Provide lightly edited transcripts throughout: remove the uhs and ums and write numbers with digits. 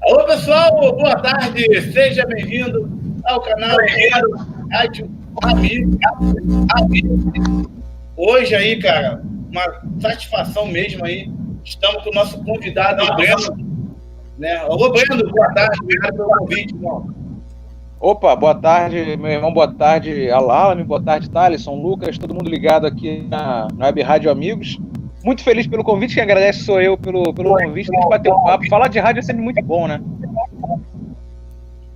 Alô, pessoal, boa tarde, seja bem-vindo ao canal Rádio Amigo. Hoje aí, cara, uma satisfação mesmo aí, estamos com o nosso convidado, Breno, né? Alô, Breno, boa tarde, obrigado pelo convite, irmão. Opa, boa tarde, meu irmão, boa tarde, Alalame, boa tarde, Thaleson, Lucas, todo mundo ligado aqui na Web Rádio Amigos. Muito feliz pelo convite, quem agradece sou eu pelo convite, deixa eu bater um papo. Falar de rádio é sempre muito bom, né?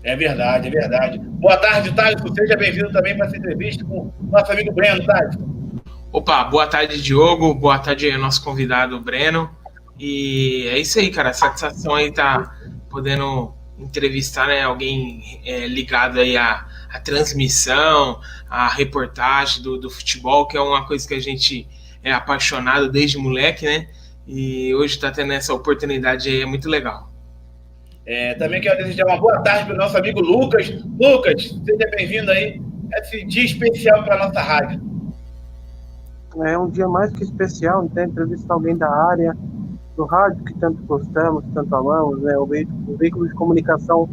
É verdade, é verdade. Boa tarde, Thaleson, seja bem-vindo também para essa entrevista com o nosso amigo Breno, Thaleson. Opa, boa tarde, Diogo, boa tarde ao nosso convidado, Breno. E é isso aí, cara, satisfação aí tá podendo entrevistar, né, alguém ligado aí à transmissão, à reportagem do futebol, que é uma coisa que a gente é apaixonado desde moleque, né? E hoje tá tendo essa oportunidade aí, é muito legal. Também quero desejar uma boa tarde para o nosso amigo Lucas. Lucas, seja bem-vindo aí a esse dia especial para a nossa rádio. É um dia mais que especial, né? Entrevistar alguém da área do rádio que tanto gostamos, tanto amamos, né? O veículo de comunicação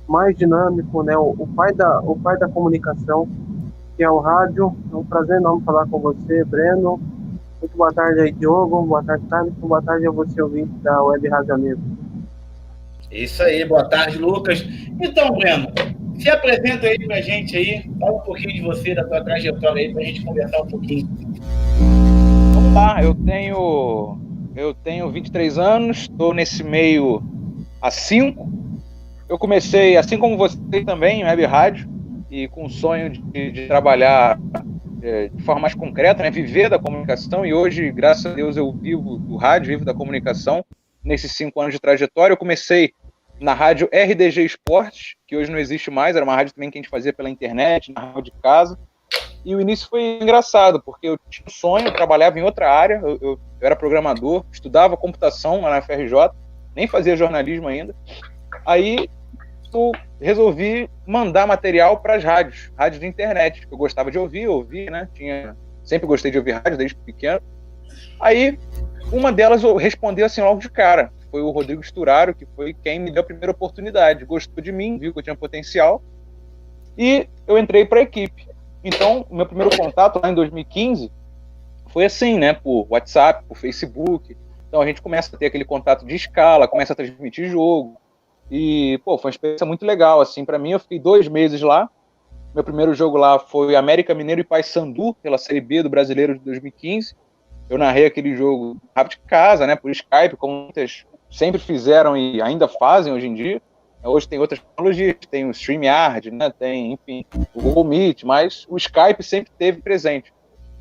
mais dinâmico, né? O pai da comunicação, que é o rádio. É um prazer enorme falar com você, Breno. Muito boa tarde aí, Diogo. Boa tarde, Thales. Boa tarde a você, ouvinte da Web Rádio Amigo. Isso aí, boa tarde, Lucas. Então, Breno, se apresenta aí pra gente aí, fala um pouquinho de você, da tua trajetória aí, pra gente conversar um pouquinho. Vamos lá, eu tenho 23 anos, estou nesse meio há 5. Eu comecei, assim como você também, em web rádio, e com o sonho de trabalhar de forma mais concreta, né, viver da comunicação, e hoje, graças a Deus, eu vivo do rádio, vivo da comunicação. Nesses 5 anos de trajetória, eu comecei na rádio RDG Esportes, que hoje não existe mais, era uma rádio também que a gente fazia pela internet, na rádio de casa. E o início foi engraçado, porque eu tinha um sonho, eu trabalhava em outra área, eu era programador, estudava computação lá na FRJ, nem fazia jornalismo ainda. Aí eu resolvi mandar material para as rádios de internet, que eu gostava de ouvir, né? Sempre gostei de ouvir rádio desde pequeno. Aí uma delas eu respondi assim logo de cara, foi o Rodrigo Sturaro, que foi quem me deu a primeira oportunidade, gostou de mim, viu que eu tinha potencial, e eu entrei para a equipe. Então, o meu primeiro contato lá em 2015 foi assim, né, por WhatsApp, por Facebook. Então a gente começa a ter aquele contato de escala, começa a transmitir jogo, e foi uma experiência muito legal, assim, para mim. Eu fiquei 2 meses lá. Meu primeiro jogo lá foi América Mineiro e Paysandu, pela Série B do Brasileiro de 2015. Eu narrei aquele jogo rápido de casa, né, por Skype, como muitas sempre fizeram e ainda fazem hoje em dia. Hoje tem outras tecnologias, tem o StreamYard, né, tem, enfim, o Google Meet, mas o Skype sempre esteve presente.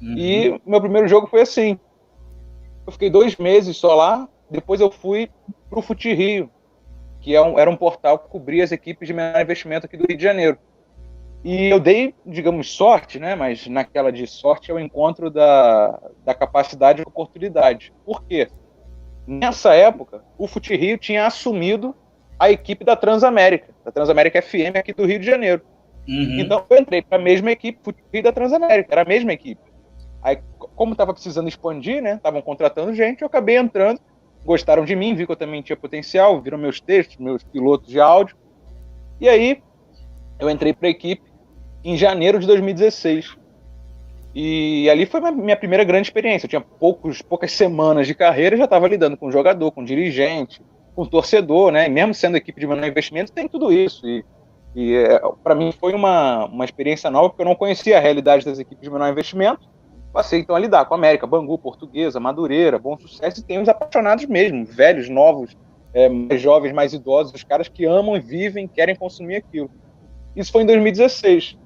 Uhum. E meu primeiro jogo foi assim. Eu fiquei 2 meses só lá, depois eu fui para o Fute Rio, que era um portal que cobria as equipes de menor investimento aqui do Rio de Janeiro. E eu dei, digamos, sorte, né? Mas naquela de sorte é o encontro da capacidade e oportunidade. Por quê? Nessa época, o Fute Rio tinha assumido a equipe da Transamérica FM aqui do Rio de Janeiro. Uhum. Então eu entrei para a mesma equipe, Fute Rio da Transamérica, era a mesma equipe. Aí, como estava precisando expandir, né? Estavam contratando gente, eu acabei entrando, gostaram de mim, viram que eu também tinha potencial, viram meus textos, meus pilotos de áudio. E aí, eu entrei para a equipe em janeiro de 2016. E ali foi a minha primeira grande experiência. Eu tinha poucas semanas de carreira e já estava lidando com jogador, com dirigente, com torcedor, né? E mesmo sendo equipe de menor investimento, tem tudo isso. E para mim foi uma experiência nova, porque eu não conhecia a realidade das equipes de menor investimento. Passei então a lidar com a América, Bangu, Portuguesa, Madureira, Bom Sucesso, e tem os apaixonados mesmo, velhos, novos, mais jovens, mais idosos, os caras que amam e vivem, querem consumir aquilo. Isso foi em 2016.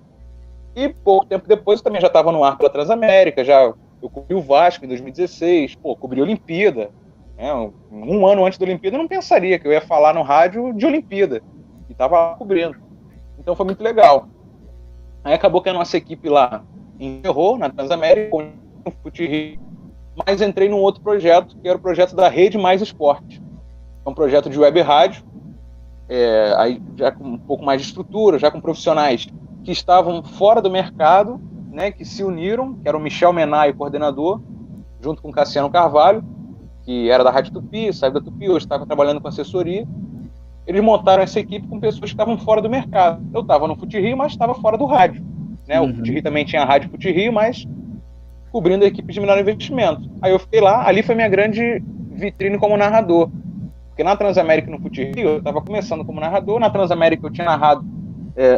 E pouco tempo depois eu também já estava no ar pela Transamérica, eu cobri o Vasco em 2016, cobri a Olimpíada. Né? Um ano antes da Olimpíada eu não pensaria que eu ia falar no rádio de Olimpíada. E estava cobrindo. Então foi muito legal. Aí acabou que a nossa equipe lá encerrou na Transamérica, com o Fute Rio, mas entrei num outro projeto, que era o projeto da Rede Mais Esporte. É um projeto de web rádio, aí já com um pouco mais de estrutura, já com profissionais que estavam fora do mercado, né, que se uniram, que era o Michel Menai, coordenador, junto com o Cassiano Carvalho, que era da Rádio Tupi, saiu da Tupi, hoje estava trabalhando com assessoria. Eles montaram essa equipe com pessoas que estavam fora do mercado. Eu estava no Fute Rio, mas estava fora do rádio, né? O Fute Rio também tinha a Rádio Fute Rio, mas cobrindo a equipe de menor investimento. Aí eu fiquei lá, ali foi minha grande vitrine como narrador. Porque na Transamérica e no Fute Rio, eu estava começando como narrador. Na Transamérica eu tinha narrado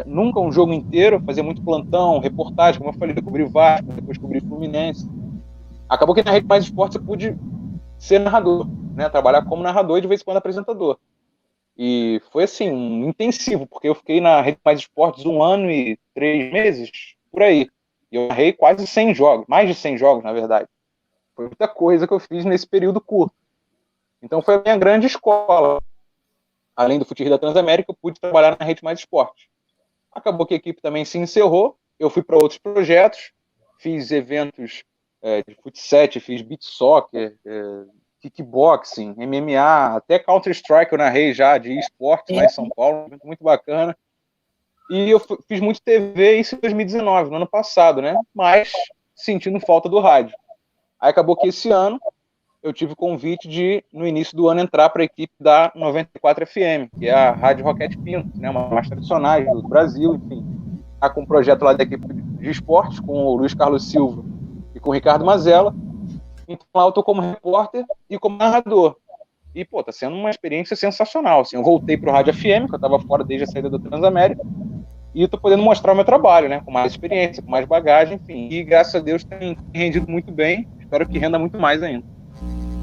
nunca um jogo inteiro, fazia muito plantão, reportagem, como eu falei, eu cobri Vasco, depois cobri Fluminense. Acabou que na Rede Mais Esportes eu pude ser narrador, né? Trabalhar como narrador e de vez em quando apresentador. E foi assim, intensivo, porque eu fiquei na Rede Mais Esportes 1 ano e 3 meses, por aí. E eu narrei quase 100 jogos, mais de 100 jogos, na verdade. Foi muita coisa que eu fiz nesse período curto. Então foi a minha grande escola. Além do Fute Rio da Transamérica, eu pude trabalhar na Rede Mais Esportes. Acabou que a equipe também se encerrou, eu fui para outros projetos, fiz eventos de futsal, fiz beach soccer, kickboxing, MMA, até Counter-Strike eu narrei já de esportes lá em São Paulo, muito bacana. E eu fiz muito TV isso em 2019, no ano passado, né? Mas sentindo falta do rádio. Aí acabou que esse ano eu tive o convite de, no início do ano, entrar para a equipe da 94 FM, que é a Rádio Roquete Pinto, né? Uma das mais tradicionais do Brasil, enfim. Está com um projeto lá da equipe de esportes, com o Luiz Carlos Silva e com o Ricardo Mazella. Então lá eu estou como repórter e como narrador. E, pô, tá sendo uma experiência sensacional. Assim, eu voltei pro Rádio FM, que eu estava fora desde a saída do Transamérica, e estou podendo mostrar o meu trabalho, né? Com mais experiência, com mais bagagem, enfim. E, graças a Deus, tem rendido muito bem. Espero que renda muito mais ainda.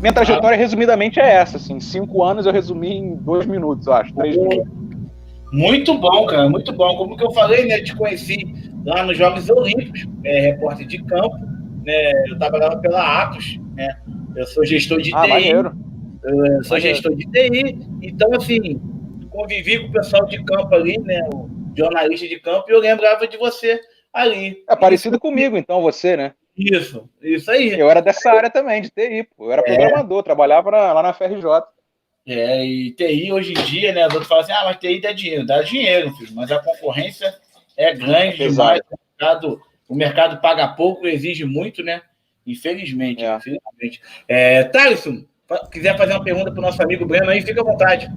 Minha trajetória, resumidamente, é essa. Assim, 5 anos eu resumi em 2 minutos, eu acho. 3 minutos. Muito bom, cara, muito bom. Como que eu falei, né? Eu te conheci lá nos Jogos Olímpicos, repórter de campo, né? Eu trabalhava pela Atos, né? Eu sou gestor de TI. Maneiro. Eu sou gestor de TI, então, assim, convivi com o pessoal de campo ali, né? O jornalista de campo, e eu lembrava de você ali. É parecido comigo, então, você, né? Isso aí. Eu era dessa área também, de TI, pô. Eu era programador, trabalhava lá na FRJ. E TI hoje em dia, né? Os outros falam assim, mas TI dá dinheiro, filho, mas a concorrência é grande demais. O mercado paga pouco, exige muito, né? Infelizmente. Thaleson, quiser fazer uma pergunta para o nosso amigo Breno aí, fica à vontade.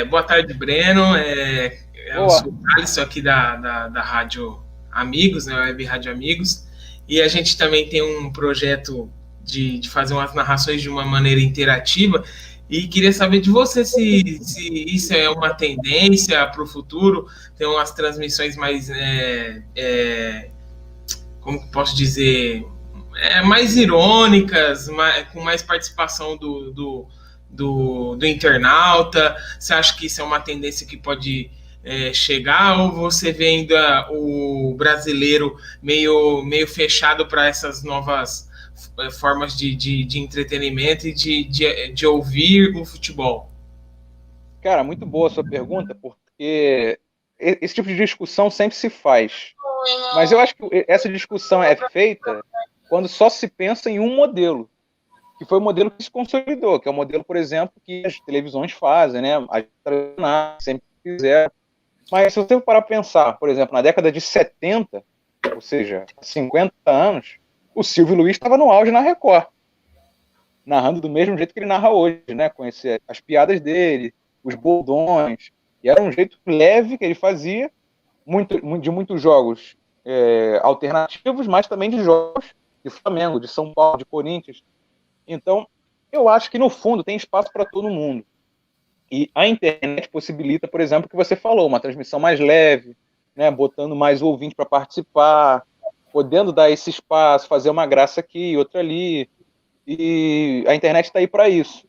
Boa tarde, Breno. Eu sou o Thaleson aqui da Rádio Amigos, né? Web Rádio Amigos. E a gente também tem um projeto de fazer umas narrações de uma maneira interativa, e queria saber de você se isso é uma tendência para o futuro, ter umas transmissões mais, como posso dizer, mais irônicas, com mais participação do internauta. Você acha que isso é uma tendência que pode chegar, ou você vê ainda o brasileiro meio fechado para essas novas formas de entretenimento e de ouvir o futebol? Cara, muito boa a sua pergunta, porque esse tipo de discussão sempre se faz. Mas eu acho que essa discussão é feita quando só se pensa em um modelo, que foi o modelo que se consolidou, que é o modelo, por exemplo, que as televisões fazem, né? As tradicionais sempre fizeram. Mas se você parar para pensar, por exemplo, na década de 70, ou seja, 50 anos, o Silvio Luiz estava no auge na Record, narrando do mesmo jeito que ele narra hoje, né? Com as piadas dele, os bordões, e era um jeito leve que ele fazia, de muitos jogos alternativos, mas também de jogos de Flamengo, de São Paulo, de Corinthians. Então, eu acho que no fundo tem espaço para todo mundo. E a internet possibilita, por exemplo, o que você falou, uma transmissão mais leve, né? Botando mais o ouvinte para participar, podendo dar esse espaço, fazer uma graça aqui, outra ali. E a internet está aí para isso.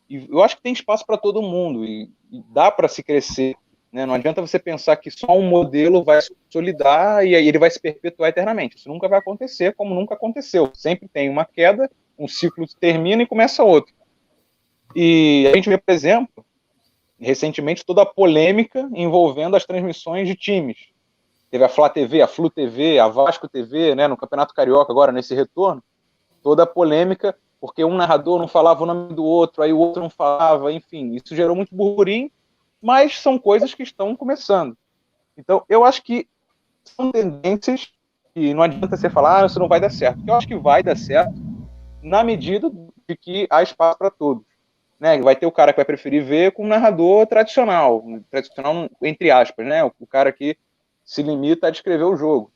E eu acho que tem espaço para todo mundo e dá para se crescer, né? Não adianta você pensar que só um modelo vai se consolidar e aí ele vai se perpetuar eternamente. Isso nunca vai acontecer, como nunca aconteceu. Sempre tem uma queda, um ciclo termina e começa outro. E a gente vê, por exemplo, recentemente toda a polêmica envolvendo as transmissões de times. Teve a Flá TV, a Flu TV, a Vasco TV, né, no Campeonato Carioca agora, nesse retorno. Toda a polêmica, porque um narrador não falava o nome do outro, aí o outro não falava, enfim. Isso gerou muito burburinho, mas são coisas que estão começando. Então, eu acho que são tendências que não adianta você falar, isso não vai dar certo. Eu acho que vai dar certo na medida de que há espaço para todos. Né? Vai ter o cara que vai preferir ver com um narrador tradicional entre aspas, né? O cara que se limita a descrever o jogo.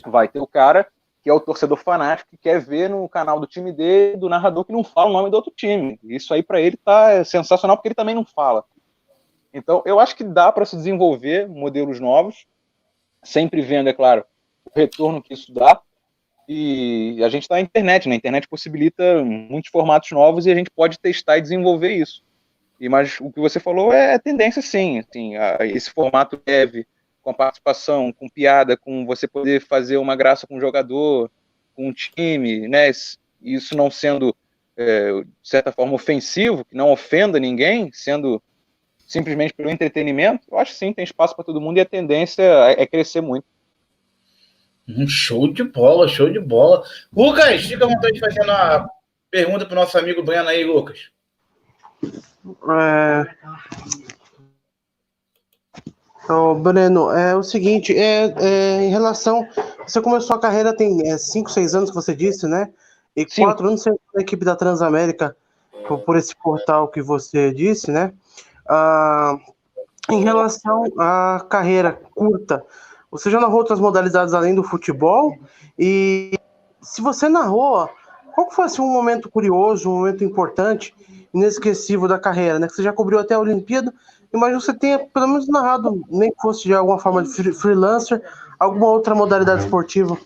Vai ter o cara que é o torcedor fanático que quer ver no canal do time dele, do narrador que não fala o nome do outro time. Isso aí para ele tá sensacional, porque ele também não fala. Então, eu acho que dá para se desenvolver modelos novos, sempre vendo, é claro, o retorno que isso dá. E a gente está na internet, né? A internet possibilita muitos formatos novos e a gente pode testar e desenvolver isso. Mas o que você falou é tendência, sim. Assim, esse formato leve, com a participação, com piada, com você poder fazer uma graça com um jogador, com um time, né? Isso não sendo, de certa forma, ofensivo, que não ofenda ninguém, sendo simplesmente pelo entretenimento, eu acho que sim, tem espaço para todo mundo e a tendência é crescer muito. Show de bola, show de bola. Lucas, fica à vontade de fazer uma pergunta para o nosso amigo Breno aí, Lucas. Breno, é o seguinte, em relação... Você começou a carreira tem 5, 6 anos que você disse, né? E 4 anos você foi na equipe da Transamérica por esse portal que você disse, né? Em relação à carreira curta, você já narrou outras modalidades além do futebol? E se você narrou, qual foi assim, um momento curioso, um momento importante, inesquecível da carreira, né? Que você já cobriu até a Olimpíada, imagino que você tenha pelo menos narrado, nem que fosse de alguma forma de freelancer, alguma outra modalidade esportiva.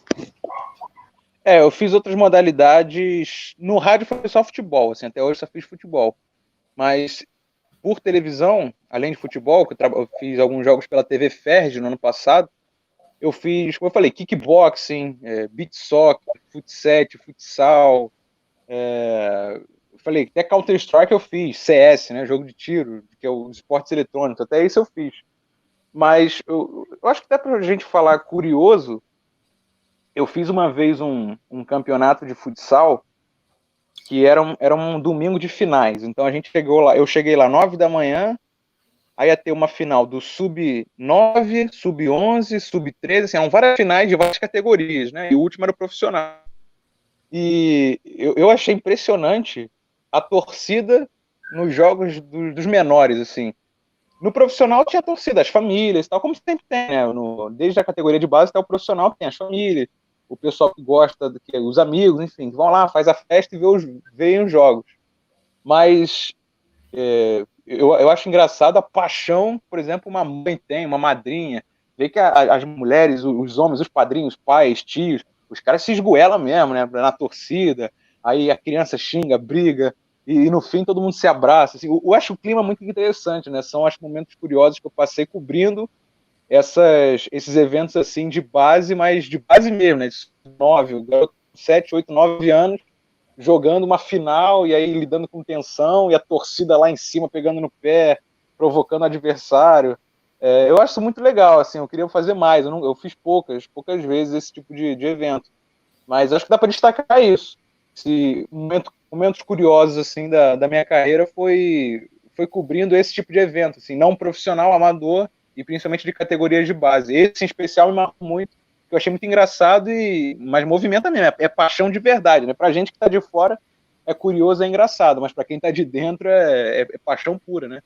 Eu fiz outras modalidades. No rádio foi só futebol, assim, até hoje só fiz futebol. Mas por televisão, além de futebol, que eu fiz alguns jogos pela TV Ferdi no ano passado, eu fiz, como eu falei, kickboxing, beach soccer, futsal, eu falei, até Counter-Strike eu fiz, CS, né, jogo de tiro, que é o esportes eletrônicos, até isso eu fiz. Mas eu acho que até pra gente falar curioso, eu fiz uma vez um campeonato de futsal que era um domingo de finais. Então eu cheguei lá 9 da manhã, aí ia ter uma final do sub-9, sub-11, sub-13, assim, eram várias finais de várias categorias, né? E o último era o profissional. E eu achei impressionante a torcida nos jogos dos menores, assim. No profissional tinha torcida, as famílias, tal, como sempre tem, né? Desde a categoria de base até o profissional tem as famílias, o pessoal que gosta, os amigos, enfim, que vão lá, faz a festa e veem os jogos. Mas eu acho engraçado a paixão, por exemplo, uma mãe tem, uma madrinha, ver que as mulheres, os homens, os padrinhos, pais, tios, os caras se esgoelam mesmo, né, na torcida, aí a criança xinga, briga, e no fim todo mundo se abraça. Assim, eu acho o clima muito interessante, né? São, acho, momentos curiosos que eu passei cobrindo esses eventos assim de base, mas de base mesmo, né? De 9, 7, 8, 9 anos, jogando uma final e aí lidando com tensão e a torcida lá em cima pegando no pé, provocando o adversário. Eu acho isso muito legal, assim, eu queria fazer mais, eu fiz poucas vezes esse tipo de evento, mas acho que dá para destacar isso. Momentos curiosos assim da minha carreira foi cobrindo esse tipo de evento, assim, não profissional, amador e principalmente de categorias de base. Esse em especial me marcou muito, que eu achei muito engraçado, mas movimenta mesmo, é paixão de verdade, né? Pra gente que tá de fora é curioso, é engraçado, mas para quem tá de dentro é paixão pura, né?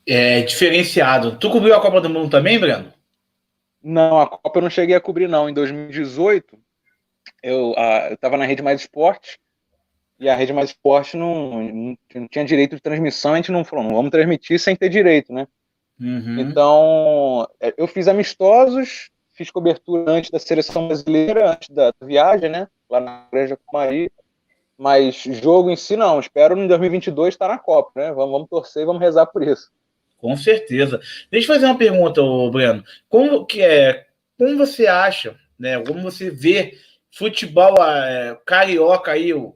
É diferenciado. Tu cobriu a Copa do Mundo também, Breno? Não, a Copa eu não cheguei a cobrir, não. Em 2018, eu estava na Rede Mais Esporte, e a Rede Mais Esporte não tinha direito de transmissão, a gente não falou, não vamos transmitir sem ter direito, né? Uhum. Então, eu fiz amistosos, fiz cobertura antes da seleção brasileira, antes da viagem, né? Lá na Granja Comari, mas jogo em si não. Espero em 2022 estar na Copa, né? Vamos torcer e vamos rezar por isso. Com certeza. Deixa eu fazer uma pergunta, Breno. Como você acha, né? Como você vê futebol carioca aí, o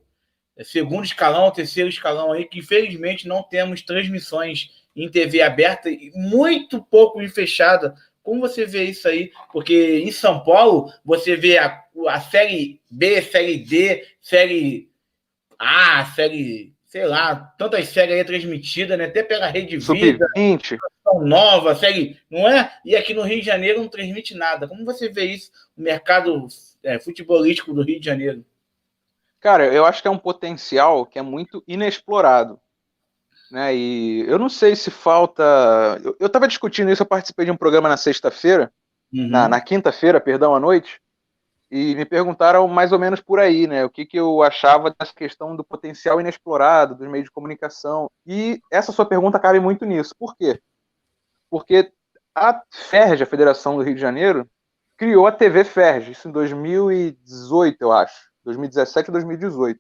segundo escalão, o terceiro escalão aí, que infelizmente não temos transmissões em TV aberta e muito pouco em fechada. Como você vê isso aí? Porque em São Paulo você vê a Série B, Série D, Série A, Série... sei lá, tantas séries aí transmitidas, né? Até pela Rede Vida, nova, série, não é? E aqui no Rio de Janeiro não transmite nada. Como você vê isso, o mercado futebolístico do Rio de Janeiro? Cara, eu acho que é um potencial que é muito inexplorado, né? E eu não sei se falta... Eu estava discutindo isso, eu participei de um programa na sexta-feira, na quinta-feira, perdão, à noite, e me perguntaram mais ou menos por aí, né? O que eu achava dessa questão do potencial inexplorado dos meios de comunicação. E essa sua pergunta cabe muito nisso. Por quê? Porque a FERJ, a Federação do Rio de Janeiro, criou a TV FERJ, isso em 2018, eu acho. 2017 ou 2018.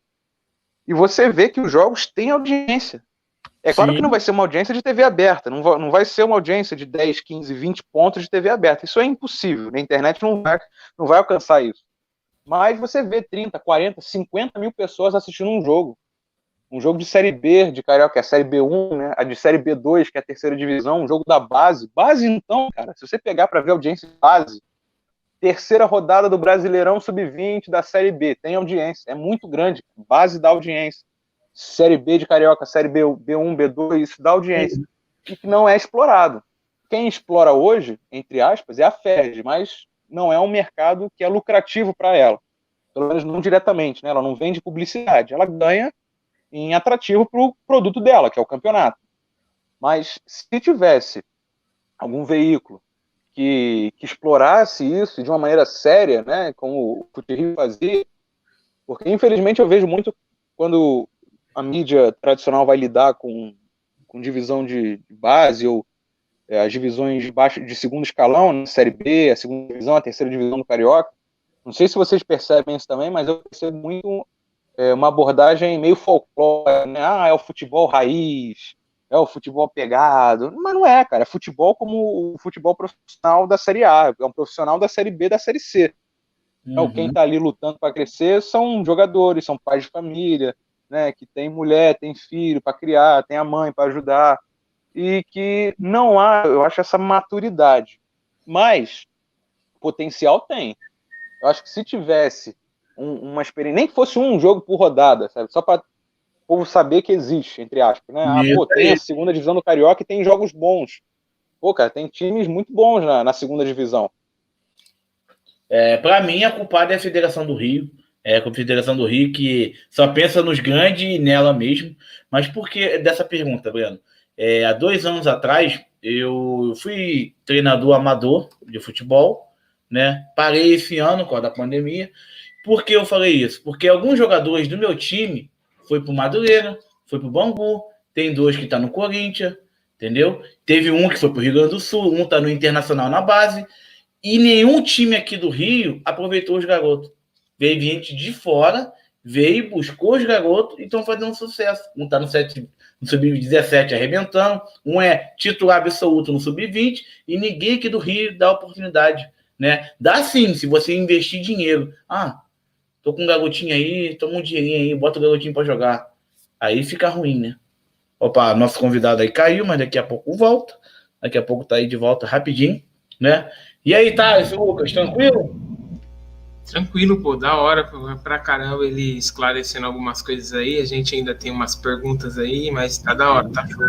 E você vê que os jogos têm audiência. É claro que não vai ser uma audiência de TV aberta, não vai ser uma audiência de 10, 15, 20 pontos de TV aberta. Isso é impossível. Na internet não vai alcançar isso. Mas você vê 30, 40, 50 mil pessoas assistindo um jogo. Um jogo de Série B, de Carioca, que é a Série B1, né? A de Série B2, que é a terceira divisão, um jogo da base. Base, então, cara, se você pegar para ver a audiência de base, terceira rodada do Brasileirão Sub-20 da Série B, tem audiência, é muito grande, base da audiência. Série B de Carioca, Série B1, B2, isso dá audiência. E que não é explorado. Quem explora hoje, entre aspas, é a FERJ, mas não é um mercado que é lucrativo para ela. Pelo menos não diretamente, né? Ela não vende publicidade, ela ganha em atrativo para o produto dela, que é o campeonato. Mas se tivesse algum veículo que explorasse isso de uma maneira séria, né, como o Futre fazia, porque infelizmente eu vejo muito quando a mídia tradicional vai lidar com divisão de base ou as divisões de baixo, de segundo escalão, né, Série B, a segunda divisão, a terceira divisão do Carioca. Não sei se vocês percebem isso também, mas eu percebo muito uma abordagem meio folclórica, né? É o futebol raiz, é o futebol pegado. Mas não é, cara. É futebol como o futebol profissional da Série A, é um profissional da Série B, da Série C. Então, quem está ali lutando para crescer são jogadores, são pais de família, né? Que tem mulher, tem filho para criar, tem a mãe para ajudar. E que não há, eu acho, essa maturidade. Mas potencial tem. Eu acho que se tivesse uma experiência, nem que fosse um jogo por rodada, sabe? Só para o povo saber que existe, entre aspas, né? Tem a segunda divisão do Carioca e tem jogos bons. Pô, cara, tem times muito bons na segunda divisão. Para mim, a culpada é a Federação do Rio. É a Confederação do Rio que só pensa nos grandes e nela mesmo. Mas por que dessa pergunta, Breno? Há 2 anos atrás, eu fui treinador amador de futebol, né? Parei esse ano com a da pandemia. Por que eu falei isso? Porque alguns jogadores do meu time foi para o Madureira, foi para o Bangu, tem 2 que estão no Corinthians, entendeu? Teve um que foi para o Rio Grande do Sul, um está no Internacional na base, e nenhum time aqui do Rio aproveitou os garotos. Veio gente de fora, veio, buscou os garotos e estão fazendo sucesso. Um está no Sub-17 arrebentando, um é titular absoluto no Sub-20, e ninguém aqui do Rio dá oportunidade, né? Dá sim, se você investir dinheiro. Tô com um garotinho aí, toma um dinheirinho aí, bota o garotinho pra jogar. Aí fica ruim, né? Opa, nosso convidado aí caiu, mas daqui a pouco volta. Daqui a pouco tá aí de volta rapidinho, né? E aí, Lucas, tranquilo? Tranquilo, pô, da hora pra caramba ele esclarecendo algumas coisas aí. A gente ainda tem umas perguntas aí, mas tá da hora, tá show.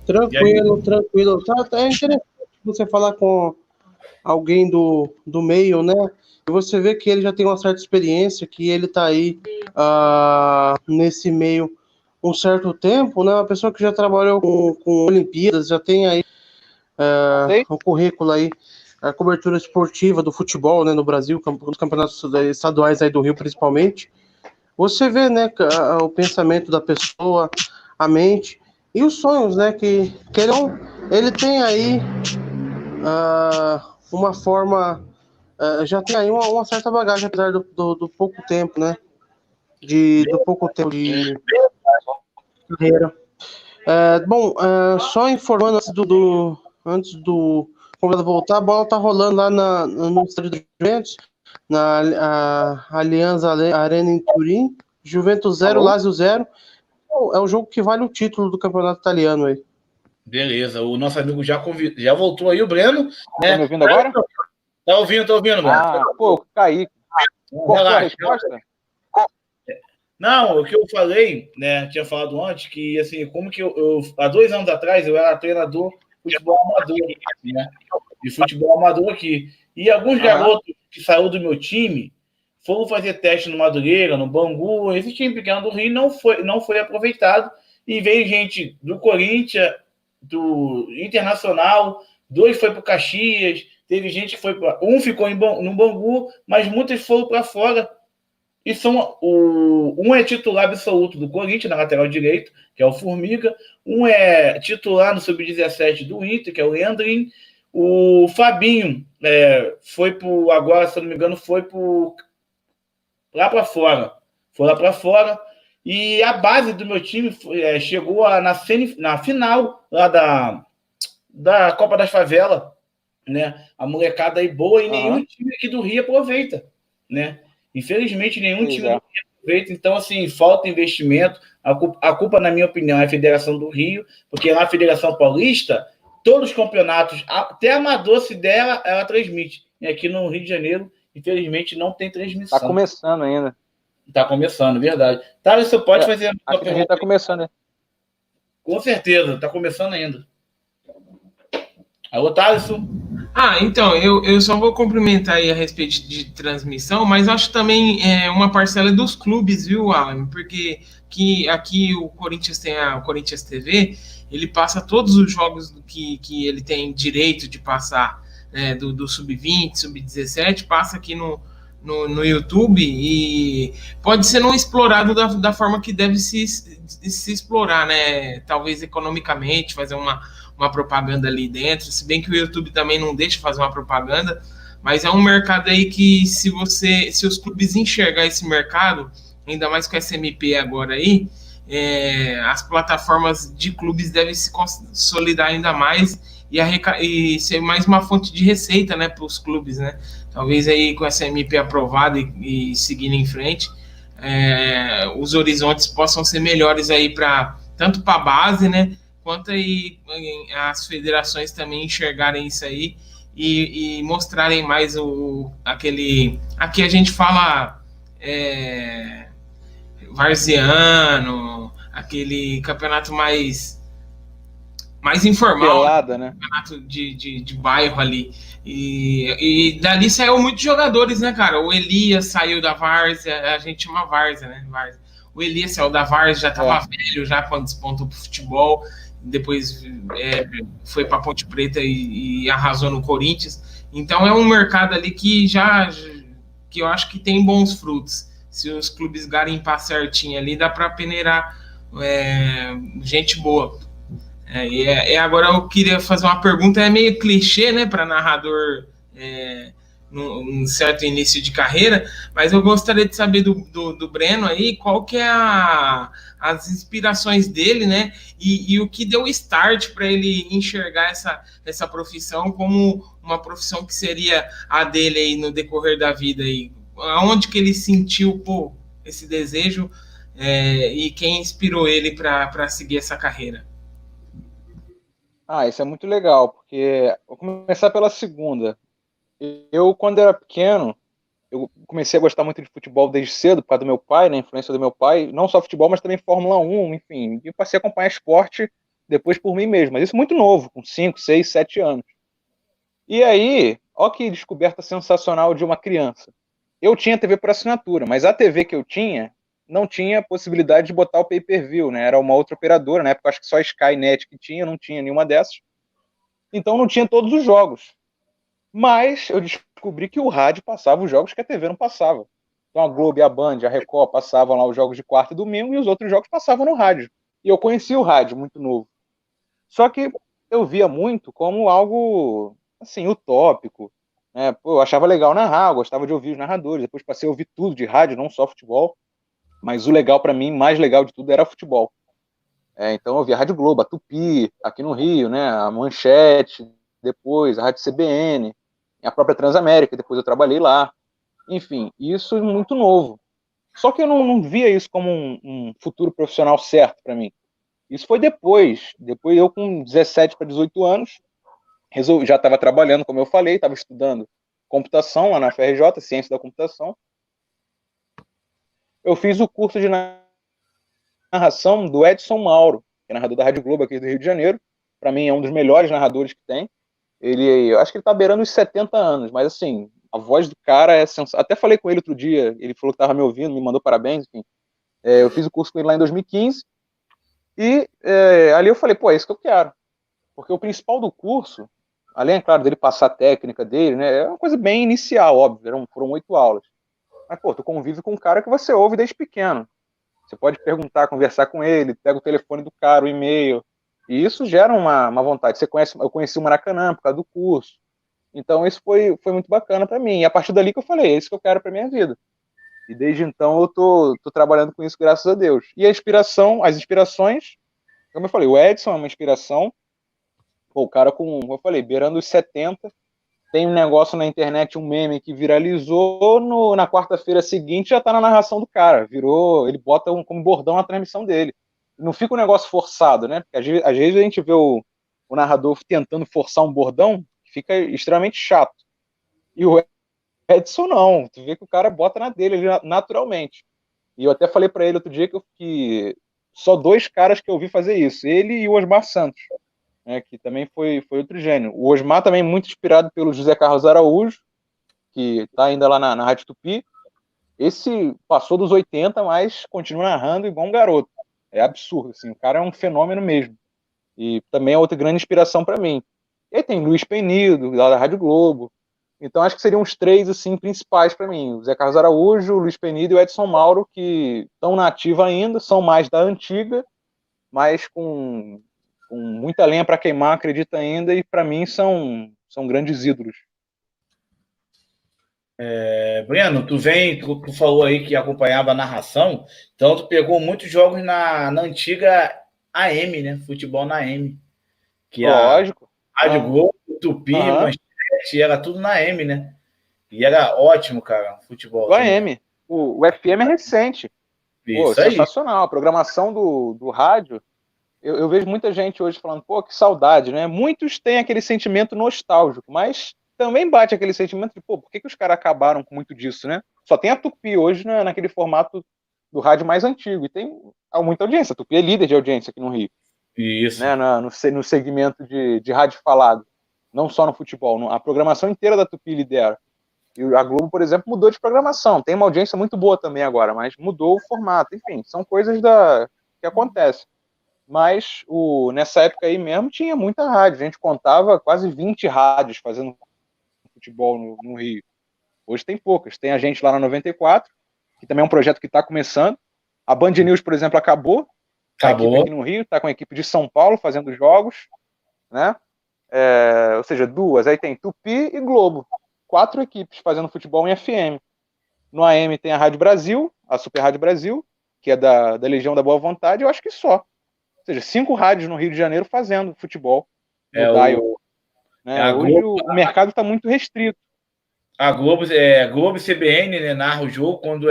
Tranquilo. Tá interessante você falar com alguém do meio, né? E você vê que ele já tem uma certa experiência, que ele tá aí nesse meio um certo tempo, né? Uma pessoa que já trabalhou com Olimpíadas, já tem aí o currículo aí, a cobertura esportiva do futebol, né, no Brasil, nos campeonatos estaduais aí do Rio, principalmente. Você vê, né, o pensamento da pessoa, a mente e os sonhos, né, que ele tem aí uma forma, já tem aí uma certa bagagem, apesar do pouco tempo, né, do pouco tempo de carreira. Só informando antes do convidado voltar, a bola tá rolando lá no estádio do Juventus, na Allianz Arena em Turim, Juventus 0, Lazio 0. É um jogo que vale o título do campeonato italiano aí. Beleza, o nosso amigo já voltou aí, o Breno. Né? Tá me ouvindo agora? Tá ouvindo, Breno. Pô, caí. Qual foi a resposta? Não, o que eu falei, né, tinha falado antes, que assim, como que eu há 2 anos atrás eu era treinador de futebol amador, né, de futebol amador aqui, e alguns garotos que saíram do meu time, foram fazer teste no Madureira, no Bangu, esse time pequeno do Rio não foi aproveitado, e veio gente do Corinthians, do Internacional, 2 foi para o Caxias, teve gente que foi um ficou no Bangu, mas muitos foram para fora. E um é titular absoluto do Corinthians, na lateral direito, que é o Formiga. Um é titular no Sub-17 do Inter, que é o Leandrinho. O Fabinho foi agora, se eu não me engano, foi lá para fora. Foi lá para fora. E a base do meu time chegou na final lá da Copa das Favelas, né? A molecada aí boa, e nenhum time aqui do Rio aproveita, né? Infelizmente, nenhum time do Rio aproveita. Então, assim, falta investimento. A culpa, na minha opinião, é a Federação do Rio, porque na Federação Paulista, todos os campeonatos, até amador, se der, ela transmite. E aqui no Rio de Janeiro, infelizmente, não tem transmissão. Está começando ainda. Está começando, verdade. Tá, você pode fazer... Aqui a gente está começando, né? Com certeza, está começando ainda. Alô, Thaleson? Então, eu só vou cumprimentar aí a respeito de transmissão, mas acho também uma parcela dos clubes, viu, Alan? Porque aqui o Corinthians tem o Corinthians TV, ele passa todos os jogos que ele tem direito de passar, do Sub-20, Sub-17, passa aqui no YouTube, e pode ser não explorado da forma que deve se explorar, né? Talvez economicamente, fazer uma propaganda ali dentro, se bem que o YouTube também não deixa fazer uma propaganda, mas é um mercado aí que se os clubes enxergar esse mercado, ainda mais com a SMP agora aí, as plataformas de clubes devem se consolidar ainda mais e ser mais uma fonte de receita, né, para os clubes, né? Talvez aí com essa MP aprovada e seguindo em frente, os horizontes possam ser melhores aí tanto para a base, né, quanto aí as federações também enxergarem isso aí e mostrarem mais aquele... Aqui a gente fala varziano, aquele campeonato mais informal, pelada, né? Campeonato de bairro ali. E dali saiu muitos jogadores, né, cara? O Elias saiu da várzea, a gente chama várzea, né? Várzea. O Elias saiu da várzea, já estava velho já quando despontou pro futebol, depois foi para Ponte Preta e arrasou no Corinthians. Então é um mercado ali que eu acho que tem bons frutos. Se os clubes garimpar certinho ali, dá para peneirar gente boa. Agora eu queria fazer uma pergunta, é meio clichê, né, para narrador num certo início de carreira, mas eu gostaria de saber do Breno aí, qual que é as inspirações dele, né, e o que deu start para ele enxergar essa profissão como uma profissão que seria a dele aí no decorrer da vida aí. Aonde que ele sentiu esse desejo e quem inspirou ele para seguir essa carreira? Isso é muito legal, porque vou começar pela segunda. Eu, quando era pequeno, eu comecei a gostar muito de futebol desde cedo, por causa do meu pai, né, influência do meu pai, não só futebol, mas também Fórmula 1, enfim, e passei a acompanhar esporte depois por mim mesmo, mas isso muito novo, com 5, 6, 7 anos. E aí, ó que descoberta sensacional de uma criança. Eu tinha TV por assinatura, mas a TV que eu tinha não tinha possibilidade de botar o pay-per-view, né? Era uma outra operadora, na época acho que só a Skynet que tinha, não tinha nenhuma dessas. Então não tinha todos os jogos. Mas eu descobri que o rádio passava os jogos que a TV não passava. Então a Globo e a Band, a Record passavam lá os jogos de quarta e domingo e os outros jogos passavam no rádio. E eu conhecia o rádio muito novo. Só que eu via muito como algo, assim, utópico. Né? Eu achava legal narrar, eu gostava de ouvir os narradores. Depois passei a ouvir tudo de rádio, não só futebol. Mas o legal para mim, mais legal de tudo, era futebol. Então eu via a Rádio Globo, a Tupi, aqui no Rio, né, a Manchete, depois a Rádio CBN, a própria Transamérica, depois eu trabalhei lá. Enfim, isso é muito novo. Só que eu não via isso como um futuro profissional certo para mim. Isso foi depois. Depois eu, com 17 para 18 anos, já estava trabalhando, como eu falei, estava estudando computação lá na FRJ, Ciência da Computação. Eu fiz o curso de narração do Edson Mauro, que é narrador da Rádio Globo aqui do Rio de Janeiro. Para mim é um dos melhores narradores que tem. Eu acho que ele está beirando os 70 anos, mas assim, A voz do cara é sensacional. Até falei com ele outro dia, ele falou que estava me ouvindo, me mandou parabéns, enfim. Eu fiz o curso com ele lá em 2015 e ali eu falei, pô, é isso que eu quero. Porque o principal do curso, além, é claro, dele passar a técnica dele, né, é uma coisa bem inicial, óbvio, foram 8 aulas. Mas, pô, tu convive com um cara que você ouve desde pequeno. Você pode perguntar, conversar com ele, pega o telefone do cara, o e-mail, e isso gera uma vontade. Eu conheci o Maracanã por causa do curso. Então isso foi muito bacana para mim. E a partir dali que eu falei, é isso que eu quero para minha vida. E desde então eu tô trabalhando com isso, graças a Deus. E as inspirações, como eu falei, o Edson é uma inspiração. Pô, o cara como eu falei, beirando os 70, tem um negócio na internet, um meme que viralizou, na quarta-feira seguinte já tá na narração do cara. Ele bota como bordão na transmissão dele. Não fica um negócio forçado, né? Porque às vezes a gente vê o narrador tentando forçar um bordão, que fica extremamente chato. E o Edson não. Tu vê que o cara bota na dele naturalmente. E eu até falei para ele outro dia que só 2 caras que eu vi fazer isso. Ele e o Osmar Santos, né, que também foi outro gênio. O Osmar também muito inspirado pelo José Carlos Araújo, que está ainda lá na Rádio Tupi. Esse passou dos 80, mas continua narrando igual um garoto. É absurdo, assim, o cara é um fenômeno mesmo. E também é outra grande inspiração para mim. E aí tem Luiz Penido, lá da Rádio Globo. Então acho que seriam os 3 assim, principais para mim. O Zé Carlos Araújo, o Luiz Penido e o Edson Mauro, que estão na ativa ainda, são mais da antiga, mas com muita lenha para queimar, acredito ainda, e para mim são grandes ídolos. Breno, tu falou aí que acompanhava a narração, então tu pegou muitos jogos na antiga AM, né? Futebol na AM. Que Lógico. A Rádio Globo, Tupi, Manchete, era tudo na AM, né? E era ótimo, cara, futebol. O AM. O FM é recente. Pô, sensacional. A programação do rádio. Eu vejo muita gente hoje falando, pô, que saudade, né? Muitos têm aquele sentimento nostálgico, mas também bate aquele sentimento de, pô, por que os caras acabaram com muito disso, né? Só tem a Tupi hoje, né, naquele formato do rádio mais antigo, e tem muita audiência. A Tupi é líder de audiência aqui no Rio. Isso. Né, no segmento de rádio falado, não só no futebol. A programação inteira da Tupi lidera. E a Globo, por exemplo, mudou de programação. Tem uma audiência muito boa também agora, mas mudou o formato. Enfim, são coisas que acontecem. Mas nessa época aí mesmo tinha muita rádio. A gente contava quase 20 rádios fazendo futebol no Rio. Hoje tem poucas. Tem a gente lá na 94, que também é um projeto que está começando. A Band News, por exemplo, acabou. A equipe aqui no Rio está com a equipe de São Paulo fazendo jogos, né? Ou seja, 2. Aí tem Tupi e Globo. 4 equipes fazendo futebol em FM. No AM tem a Rádio Brasil, a Super Rádio Brasil, que é da Legião da Boa Vontade, eu acho que só. Ou seja, 5 rádios no Rio de Janeiro fazendo futebol no dial. Né? Hoje o mercado está muito restrito. A Globo e CBN, né, narra o jogo quando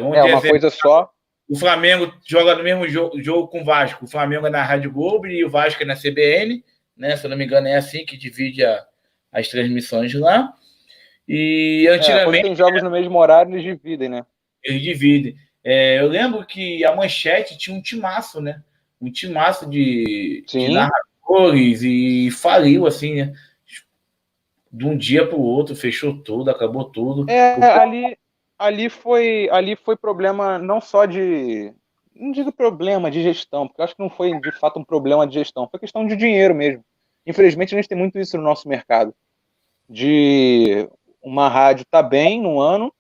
uma coisa só. O Flamengo joga no mesmo jogo com o Vasco. O Flamengo é na Rádio Globo e o Vasco é na CBN, né? Se eu não me engano, é assim que divide as transmissões lá. E antigamente. Quando tem jogos no mesmo horário, eles dividem, né? Eles dividem. Eu lembro que a Manchete tinha um timaço, né? Um timaço de narradores e faliu, assim, né? De um dia para o outro, fechou tudo, acabou tudo. Ali foi problema não só não digo problema de gestão, porque eu acho que não foi de fato um problema de gestão, foi questão de dinheiro mesmo. Infelizmente a gente tem muito isso no nosso mercado, de uma rádio tá bem no ano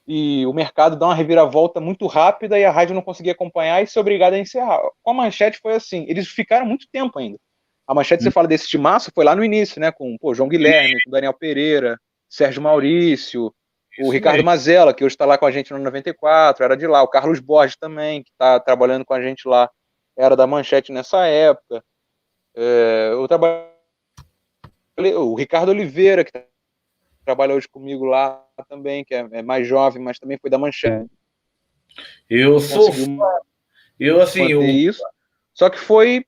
e o mercado dá uma reviravolta muito rápida e a rádio não conseguia acompanhar e ser obrigada a encerrar. Com a Manchete foi assim, eles ficaram muito tempo ainda. A Manchete, você fala desse timaço, foi lá no início, né, com João Guilherme, com Daniel Pereira, Sérgio Maurício, o Ricardo Mazella, que hoje está lá com a gente no 94, era de lá. O Carlos Borges também, que está trabalhando com a gente lá, era da Manchete nessa época. O Ricardo Oliveira, que trabalha hoje comigo lá também, que é mais jovem, mas também foi da Manchete. Isso. Só que foi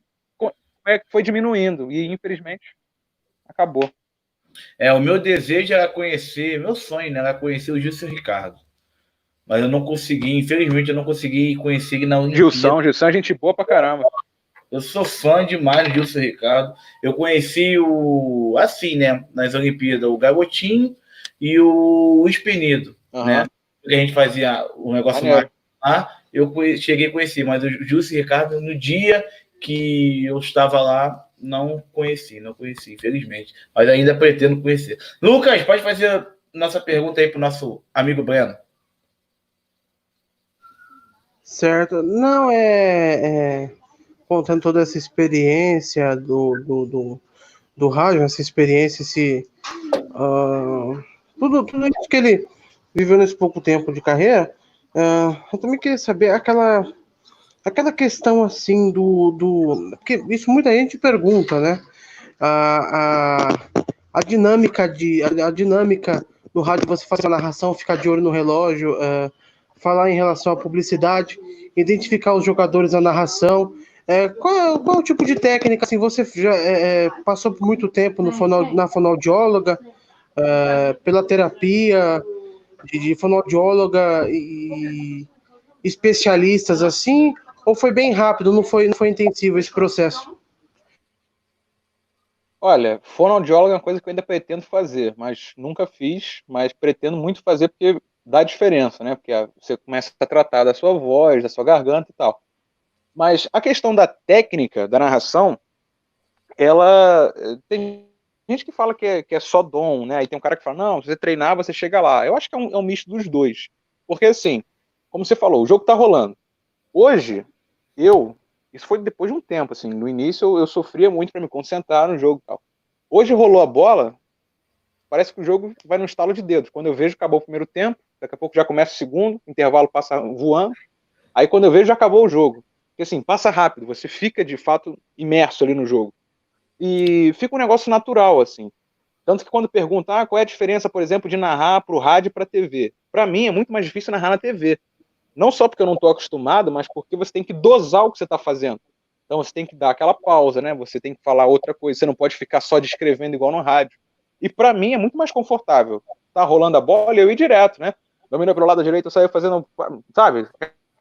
diminuindo e, infelizmente, acabou. O meu desejo era conhecer, meu sonho, né, era conhecer o Gilson Ricardo. Mas eu não consegui, infelizmente, eu não consegui conhecer na Olimpíada. Gilson é gente boa pra caramba. Eu sou fã demais do Gilson Ricardo. Eu conheci assim, né, nas Olimpíadas, o Garotinho e o Espinido, né? Que a gente fazia o negócio lá, eu cheguei a conhecer, mas o Júlio e Ricardo, no dia que eu estava lá, não conheci, infelizmente. Mas ainda pretendo conhecer. Lucas, pode fazer nossa pergunta aí para o nosso amigo Breno. Certo. Não, contando toda essa experiência do rádio, essa experiência, tudo isso que ele viveu nesse pouco tempo de carreira, eu também queria saber aquela questão assim porque isso muita gente pergunta, né? A dinâmica do rádio, você fazer a narração, ficar de olho no relógio, falar em relação à publicidade, identificar os jogadores na narração. Qual o tipo de técnica? Assim, você já passou por muito tempo na fonoaudióloga, pela terapia de fonoaudióloga e especialistas assim, ou foi bem rápido, não foi intensivo esse processo? Olha, fonoaudiólogo é uma coisa que eu ainda pretendo fazer, mas nunca fiz, mas pretendo muito fazer porque dá diferença, né? Porque você começa a tratar da sua voz, da sua garganta e tal. Mas a questão da técnica, da narração, ela tem gente que fala que é só dom, né? Aí tem um cara que fala, não, se você treinar, você chega lá. Eu acho que é um misto dos dois. Porque assim, como você falou, o jogo tá rolando. Hoje, isso foi depois de um tempo, assim, no início eu sofria muito para me concentrar no jogo e tal. Hoje rolou a bola, parece que o jogo vai no estalo de dedos. Quando eu vejo, acabou o primeiro tempo, daqui a pouco já começa o segundo, o intervalo passa voando, aí quando eu vejo, já acabou o jogo. Porque assim, passa rápido, você fica de fato imerso ali no jogo. E fica um negócio natural, assim. Tanto que quando perguntam, qual é a diferença, por exemplo, de narrar para o rádio e para a TV? Para mim é muito mais difícil narrar na TV. Não só porque eu não estou acostumado, mas porque você tem que dosar o que você está fazendo. Então você tem que dar aquela pausa, né? Você tem que falar outra coisa. Você não pode ficar só descrevendo igual no rádio. E para mim é muito mais confortável. Tá rolando a bola e eu ir direto, né? Domina pelo lado direito, eu saio fazendo, sabe?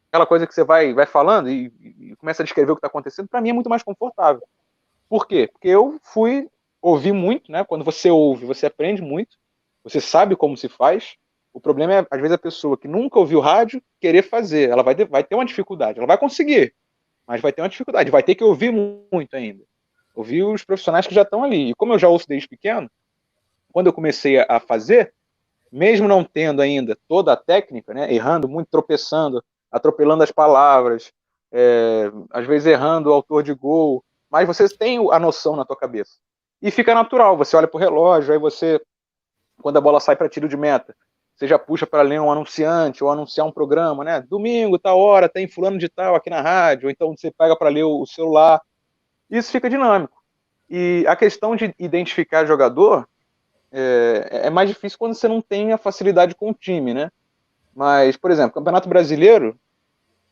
Aquela coisa que você vai falando e começa a descrever o que está acontecendo. Para mim é muito mais confortável. Por quê? Porque eu ouvi muito, né? Quando você ouve, você aprende muito. Você sabe como se faz. O problema é, às vezes, a pessoa que nunca ouviu rádio querer fazer. Ela vai ter uma dificuldade. Ela vai conseguir, mas vai ter uma dificuldade. Vai ter que ouvir muito ainda. Ouvir os profissionais que já estão ali. E como eu já ouço desde pequeno, quando eu comecei a fazer, mesmo não tendo ainda toda a técnica, né, errando muito, tropeçando, atropelando as palavras, às vezes errando o autor de gol, mas você tem a noção na tua cabeça. E fica natural. Você olha para o relógio, aí você, quando a bola sai para tiro de meta, você já puxa para ler um anunciante ou anunciar um programa, né? Domingo, tal hora, tem fulano de tal aqui na rádio, ou então você pega para ler o celular. Isso fica dinâmico. E a questão de identificar jogador é mais difícil quando você não tem a facilidade com o time, né? Mas, por exemplo, Campeonato Brasileiro,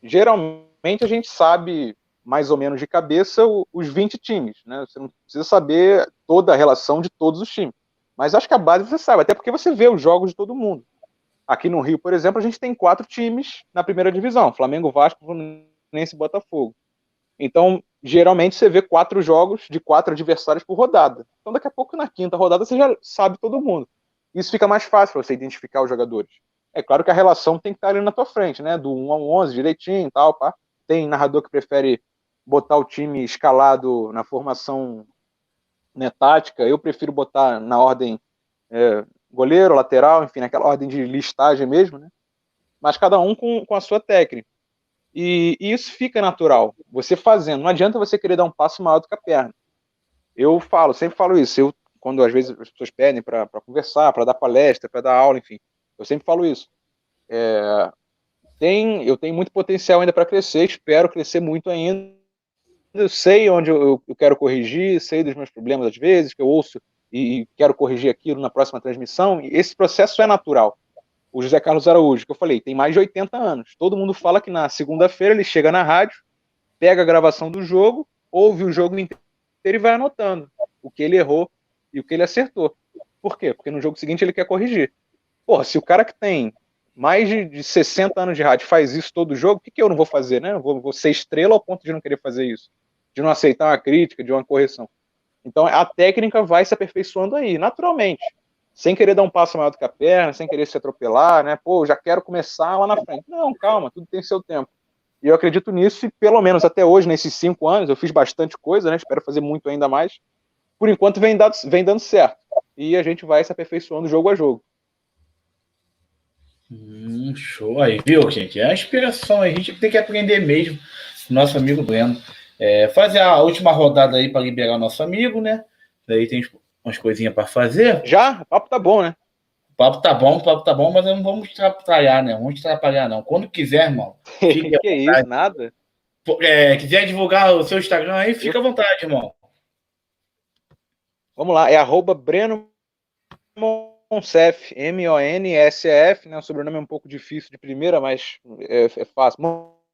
geralmente a gente sabe mais ou menos de cabeça os 20 times, né? Você não precisa saber toda a relação de todos os times. Mas acho que a base você sabe, até porque você vê os jogos de todo mundo. Aqui no Rio, por exemplo, a gente tem 4 times na primeira divisão: Flamengo, Vasco, Fluminense e Botafogo. Então, geralmente você vê 4 jogos de 4 adversários por rodada. Então, daqui a pouco, na quinta rodada, você já sabe todo mundo. Isso fica mais fácil para você identificar os jogadores. É claro que a relação tem que estar ali na tua frente, né? Do 1 ao 11, direitinho e tal, pá. Tem narrador que prefere botar o time escalado na formação, né, tática. Eu prefiro botar na ordem goleiro, lateral, enfim, naquela ordem de listagem mesmo, né? Mas cada um com a sua técnica. E isso fica natural, você fazendo. Não adianta você querer dar um passo maior do que a perna. Sempre falo isso. Quando às vezes as pessoas pedem para conversar, para dar palestra, para dar aula, enfim, eu sempre falo isso. Eu tenho muito potencial ainda para crescer, espero crescer muito ainda. Eu sei onde eu quero corrigir, sei dos meus problemas às vezes, que eu ouço e quero corrigir aquilo na próxima transmissão. E esse processo é natural. O José Carlos Araújo, que eu falei, tem mais de 80 anos. Todo mundo fala que na segunda-feira ele chega na rádio, pega a gravação do jogo, ouve o jogo inteiro e vai anotando o que ele errou e o que ele acertou. Por quê? Porque no jogo seguinte ele quer corrigir. Porra, se o cara que tem mais de 60 anos de rádio faz isso todo jogo, o que eu não vou fazer, né? Eu vou ser estrela ao ponto de não querer fazer isso, de não aceitar uma crítica, de uma correção. Então a técnica vai se aperfeiçoando aí, naturalmente. sem querer dar um passo maior do que a perna, sem querer se atropelar, né? Pô, já quero começar lá na frente. Não, calma, tudo tem seu tempo. E eu acredito nisso, e pelo menos até hoje, nesses 5 anos, eu fiz bastante coisa, né? Espero fazer muito ainda mais. Por enquanto vem dando certo. E a gente vai se aperfeiçoando jogo a jogo. Show aí, viu, gente? É a inspiração, a gente tem que aprender mesmo. Nosso amigo Breno. Fazer a última rodada aí para liberar o nosso amigo, né? Daí tem umas coisinhas para fazer. Já? O papo tá bom, né? O papo tá bom, mas não vamos atrapalhar, né? Vamos atrapalhar, não. Quando quiser, irmão. Que isso, nada. Quiser divulgar o seu Instagram aí, fica à vontade, irmão. Vamos lá, é @Breno Monsef, Monsef, né? O sobrenome é um pouco difícil de primeira, mas é fácil.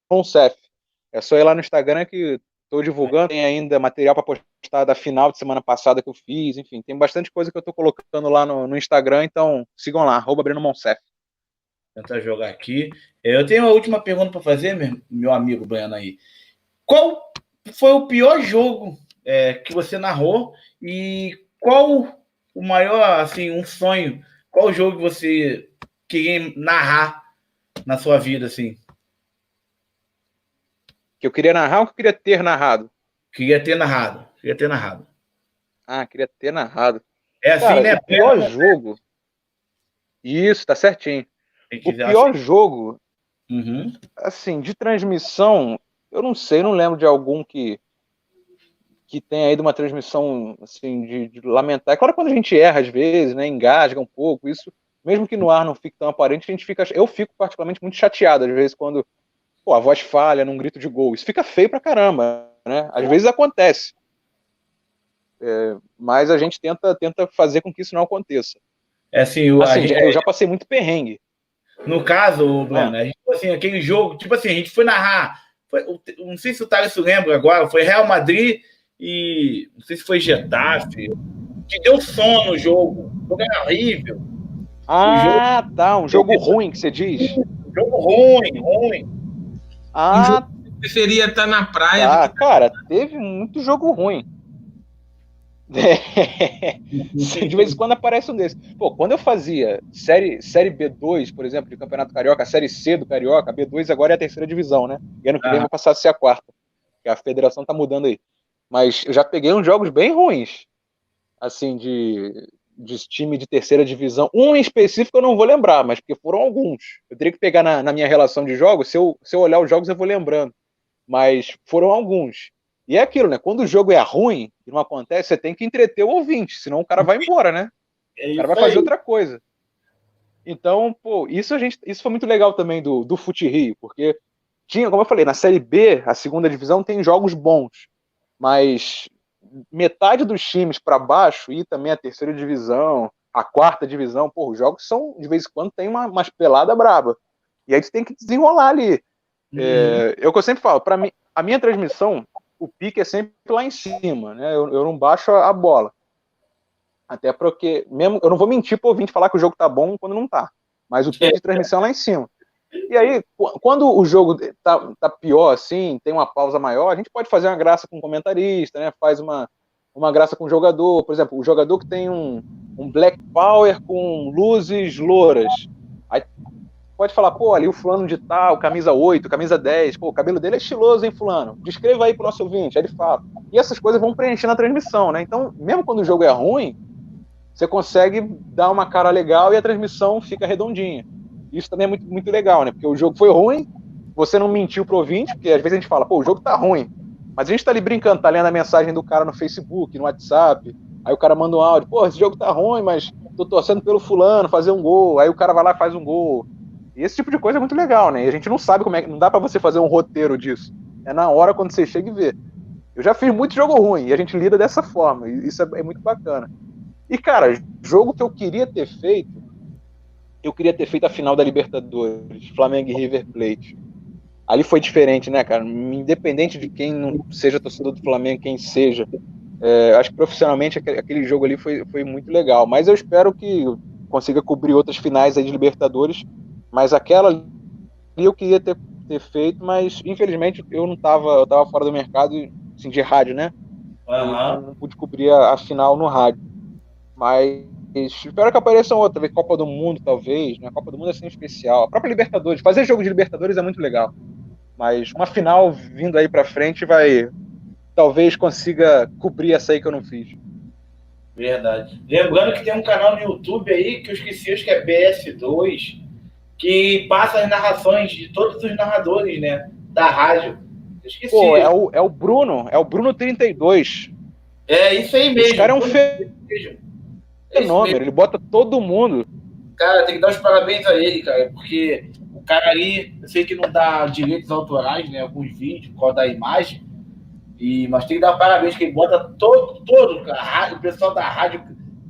Monsef. É só ir lá no Instagram que estou divulgando. Tem ainda material para postar da final de semana passada que eu fiz. Enfim, tem bastante coisa que eu estou colocando lá no Instagram. Então, sigam lá, @Breno Monsef. Tentar jogar aqui. Eu tenho uma última pergunta para fazer, meu amigo Breno aí. Qual foi o pior jogo que você narrou e qual o maior, assim, um sonho? Qual jogo que você queria narrar na sua vida, assim? Que eu queria narrar ou que eu queria ter narrado? Queria ter narrado. Ah, queria ter narrado. É assim, cara, né? O pior jogo... Isso, tá certinho. O pior jogo, assim, de transmissão, eu não sei, não lembro de algum que tenha aí de uma transmissão, assim, de lamentar. É claro, quando a gente erra, às vezes, né, engasga um pouco, isso, mesmo que no ar não fique tão aparente, eu fico particularmente muito chateado, às vezes, quando a voz falha num grito de gol. Isso fica feio pra caramba, né? Às vezes acontece. Mas a gente tenta fazer com que isso não aconteça. Eu já passei muito perrengue. No caso, Breno, a gente, assim, aquele jogo, tipo assim, a gente foi narrar, não sei se o Thales lembra agora, foi Real Madrid e não sei se foi Getafe, que deu sono no jogo. O jogo era horrível. Um jogo ruim que você diz. Um jogo ruim. Eu preferia estar na praia. Cara, teve muito jogo ruim. De vez em quando aparece um desses. Pô, quando eu fazia série B2, por exemplo, de Campeonato Carioca, a série C do Carioca, a B2 agora é a 3ª divisão, né? E ano que vem vai passar a ser a 4ª, que a federação tá mudando aí. Mas eu já peguei uns jogos bem ruins, assim, de time de 3ª divisão. Um em específico eu não vou lembrar, mas porque foram alguns. Eu teria que pegar na minha relação de jogos, se eu olhar os jogos eu vou lembrando. Mas foram alguns. E é aquilo, né? Quando o jogo é ruim e não acontece, você tem que entreter o ouvinte, senão o cara vai embora, né? O cara vai fazer outra coisa. Então, pô, isso foi muito legal também do Fute Rio, porque tinha, como eu falei, na Série B, a 2ª divisão tem jogos bons, mas metade dos times para baixo, e também a 3ª divisão, a 4ª divisão, pô, os jogos são, de vez em quando, tem umas peladas braba. E aí você tem que desenrolar ali. É o que eu sempre falo, para mim, a minha transmissão, o pique é sempre lá em cima, né? Eu não baixo a bola. Até porque, mesmo, eu não vou mentir pro ouvinte falar que o jogo tá bom quando não tá. Mas o pique de transmissão é lá em cima. E aí, quando o jogo tá pior, assim, tem uma pausa maior, a gente pode fazer uma graça com o comentarista, né? Faz uma graça com o jogador. Por exemplo, o jogador que tem um Black Power com luzes louras. Aí pode falar, pô, ali o fulano de tal, camisa 8, camisa 10, pô, o cabelo dele é estiloso, hein, fulano? Descreva aí pro nosso ouvinte. Aí ele fala. E essas coisas vão preencher na transmissão, né? Então, mesmo quando o jogo é ruim, você consegue dar uma cara legal e a transmissão fica redondinha. Isso também é muito, muito legal, né? Porque o jogo foi ruim, você não mentiu pro ouvinte, porque às vezes a gente fala, pô, o jogo tá ruim. Mas a gente tá ali brincando, tá lendo a mensagem do cara no Facebook, no WhatsApp, aí o cara manda um áudio, pô, esse jogo tá ruim, mas tô torcendo pelo fulano fazer um gol, aí o cara vai lá e faz um gol. E esse tipo de coisa é muito legal, né? E a gente não sabe como é que... Não dá pra você fazer um roteiro disso. É na hora quando você chega e vê. Eu já fiz muito jogo ruim, e a gente lida dessa forma, e isso é muito bacana. E, cara, jogo que eu queria ter feito a final da Libertadores, Flamengo e River Plate. Ali foi diferente, né, cara? Independente de quem não seja torcedor do Flamengo, quem seja, acho que profissionalmente aquele jogo ali foi muito legal. Mas eu espero que consiga cobrir outras finais aí de Libertadores, mas aquela ali eu queria ter feito, mas infelizmente eu tava fora do mercado, assim, de rádio, né? Não pude cobrir a final no rádio. Mas espero que apareçam outra, Copa do Mundo, talvez, né? Copa do Mundo é assim especial. A própria Libertadores, fazer jogo de Libertadores é muito legal. Mas uma final vindo aí pra frente talvez consiga cobrir essa aí que eu não fiz. Verdade. Lembrando que tem um canal no YouTube aí, que eu esqueci, acho que é BS2, que passa as narrações de todos os narradores, né? Da rádio. Eu esqueci. Pô, é o Bruno 32. É isso aí mesmo. Esse cara é um fenômeno, ele bota todo mundo. Cara, tem que dar os parabéns a ele, cara, porque o cara ali, eu sei que não dá direitos autorais, né? Alguns vídeos, por causa da imagem, mas tem que dar parabéns, que ele bota todo cara, o pessoal da rádio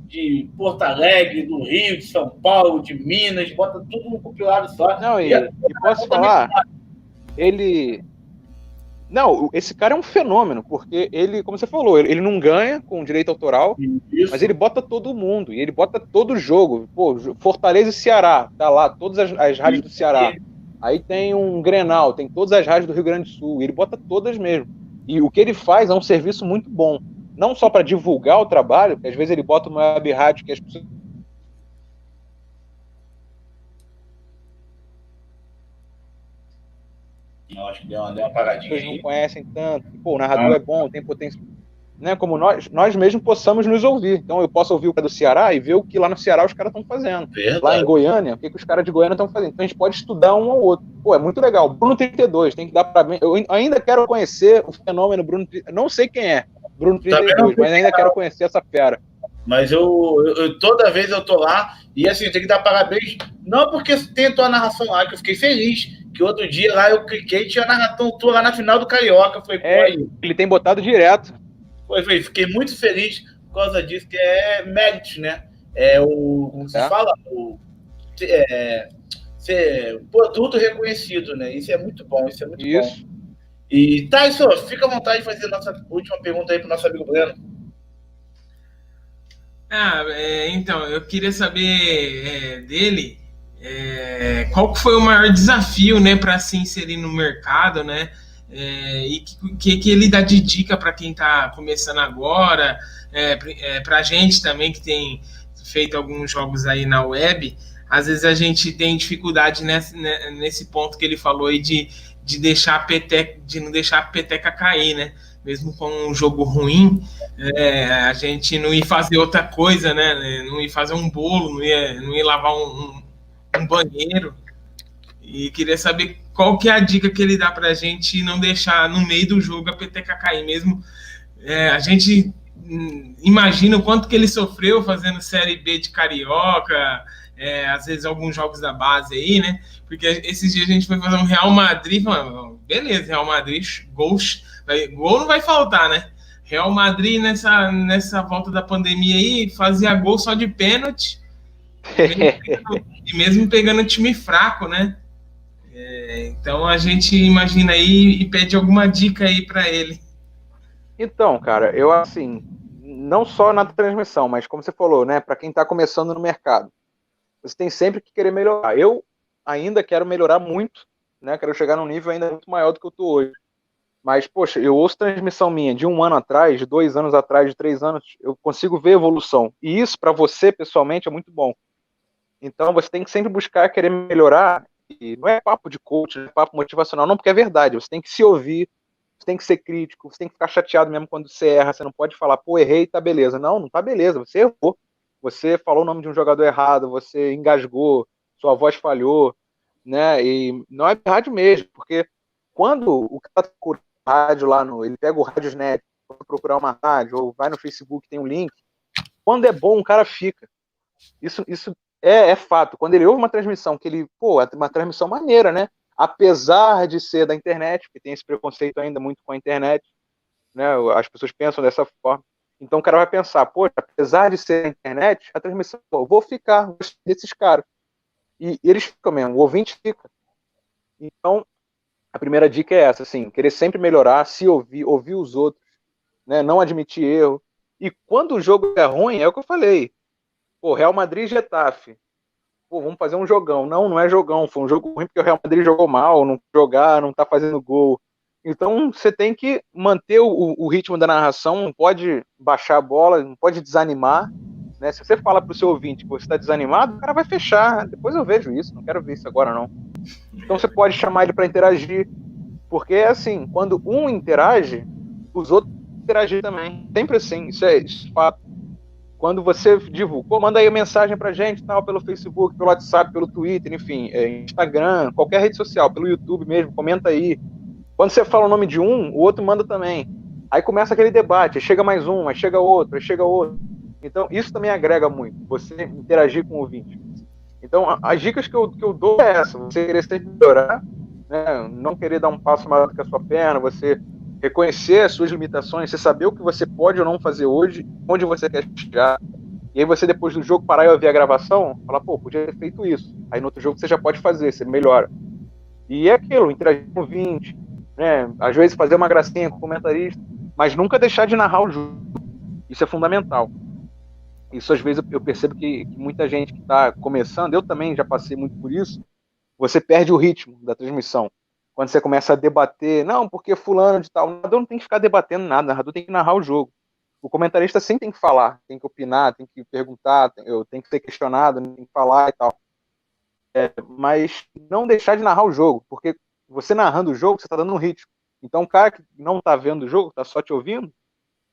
de Porto Alegre, do Rio, de São Paulo, de Minas, bota tudo num compilado só. Não, e posso falar, esse cara é um fenômeno, porque ele, como você falou, ele não ganha com direito autoral, isso. Mas ele bota todo mundo, e ele bota todo jogo. Pô, Fortaleza e Ceará, tá lá, todas as rádios do Ceará. Aí tem um Grenal, tem todas as rádios do Rio Grande do Sul, e ele bota todas mesmo. E o que ele faz é um serviço muito bom. Não só para divulgar o trabalho, porque às vezes ele bota uma web rádio que as pessoas... Eu acho que deu uma paradinha. As pessoas não conhecem tanto. Pô, o narrador é bom, tem potência... Né, como nós mesmos possamos nos ouvir. Então eu posso ouvir o cara do Ceará e ver o que lá no Ceará os caras estão fazendo. Verdade. Lá em Goiânia, o que os caras de Goiânia estão fazendo. Então a gente pode estudar um ao outro. Pô, é muito legal. Bruno 32, tem que dar para... Eu ainda quero conhecer o fenômeno Bruno 32. Não sei quem é Bruno 32, mas ainda quero conhecer essa fera. Mas eu toda vez eu tô lá e assim, tem que dar parabéns, não porque tem tua narração lá, que eu fiquei feliz, que outro dia lá eu cliquei e tinha a narração tua lá na final do Carioca. Foi, ele tem botado direto. Fiquei muito feliz por causa disso, que é mérito, né? Como se fala? Ser produto reconhecido, né? Isso é muito bom, isso é muito bom. E Tyson, fica à vontade de fazer a nossa última pergunta aí para o nosso amigo Breno. Então, eu queria saber dele qual foi o maior desafio, né, para se inserir no mercado, né? E que ele dá de dica para quem está começando agora, para a gente também que tem feito alguns jogos aí na web. Às vezes a gente tem dificuldade nesse ponto que ele falou aí de não deixar a peteca cair, né? Mesmo com um jogo ruim, a gente não ir fazer outra coisa, né? Não ir fazer um bolo, não ir lavar um banheiro. E queria saber qual que é a dica que ele dá pra gente não deixar no meio do jogo a peteca cair mesmo. A gente imagina o quanto que ele sofreu fazendo Série B de Carioca, às vezes alguns jogos da base aí, né? Porque esses dias a gente foi fazer um Real Madrid, falando, beleza, Real Madrid, gol não vai faltar, né? Real Madrid nessa volta da pandemia aí fazia gol só de pênalti, e mesmo pegando time fraco, né? Então a gente imagina aí e pede alguma dica aí para ele. Então, cara, eu assim, não só na transmissão, mas como você falou, né, para quem está começando no mercado, você tem sempre que querer melhorar. Eu ainda quero melhorar muito, né? Quero chegar num nível ainda muito maior do que eu tô hoje. Mas, poxa, eu ouço transmissão minha de 1 ano atrás, de 2 anos atrás, de 3 anos, eu consigo ver evolução. E isso, para você, pessoalmente, é muito bom. Então, você tem que sempre buscar querer melhorar. E não é papo de coach, não é papo motivacional, não, porque é verdade. Você tem que se ouvir, você tem que ser crítico, você tem que ficar chateado mesmo quando você erra. Você não pode falar, pô, errei, tá beleza. Não tá beleza, você errou. Você falou o nome de um jogador errado, você engasgou, sua voz falhou, né? E não é rádio mesmo, porque quando o cara procura rádio lá ele pega o Radiosnet, vai procurar uma rádio, ou vai no Facebook, tem um link. Quando é bom, o cara fica. Isso é fato. Quando ele ouve uma transmissão, que ele, é uma transmissão maneira, né? Apesar de ser da internet, porque tem esse preconceito ainda muito com a internet, né? As pessoas pensam dessa forma. Então o cara vai pensar, apesar de ser na internet, a transmissão, eu vou ficar desses caras. E eles ficam mesmo, o ouvinte fica. Então, a primeira dica é essa, assim, querer sempre melhorar, se ouvir os outros, né? Não admitir erro. E quando o jogo é ruim, é o que eu falei. Real Madrid e Getafe. Vamos fazer um jogão. Não é jogão, foi um jogo ruim porque o Real Madrid jogou mal, não tá fazendo gol. Então, você tem que manter o ritmo da narração, não pode baixar a bola, não pode desanimar, né? Se você fala para o seu ouvinte que você está desanimado, o cara vai fechar. Depois eu vejo isso, não quero ver isso agora, não. Então você pode chamar ele para interagir, porque é assim, quando um interage, os outros interagem também. Sempre assim, isso é fato. Quando você divulga, manda aí mensagem pra gente, tal, pelo Facebook, pelo WhatsApp, pelo Twitter, enfim, Instagram, qualquer rede social, pelo YouTube mesmo, comenta aí. Quando você fala o nome de um, o outro manda também. Aí começa aquele debate, aí chega mais um, aí chega outro, aí chega outro. Então, isso também agrega muito, você interagir com o ouvinte. Então, as dicas que eu dou é essa, você querer sempre melhorar, né? Não querer dar um passo maior do que a sua perna, você reconhecer as suas limitações, você saber o que você pode ou não fazer hoje, onde você quer chegar. E aí você, depois do jogo, parar e ouvir a gravação, falar, pô, podia ter feito isso. Aí no outro jogo você já pode fazer, você melhora. E é aquilo, interagir com o ouvinte, né? Às vezes fazer uma gracinha com o comentarista, mas nunca deixar de narrar o jogo. Isso é fundamental. Isso, às vezes, eu percebo que muita gente que está começando, eu também já passei muito por isso, você perde o ritmo da transmissão. Quando você começa a debater, não, porque fulano de tal, o narrador não tem que ficar debatendo nada, o narrador tem que narrar o jogo. O comentarista sempre tem que falar, tem que opinar, tem que perguntar, tem que ser questionado, tem que falar e tal. Mas não deixar de narrar o jogo, porque você narrando o jogo, você está dando um ritmo. Então o cara que não está vendo o jogo, está só te ouvindo,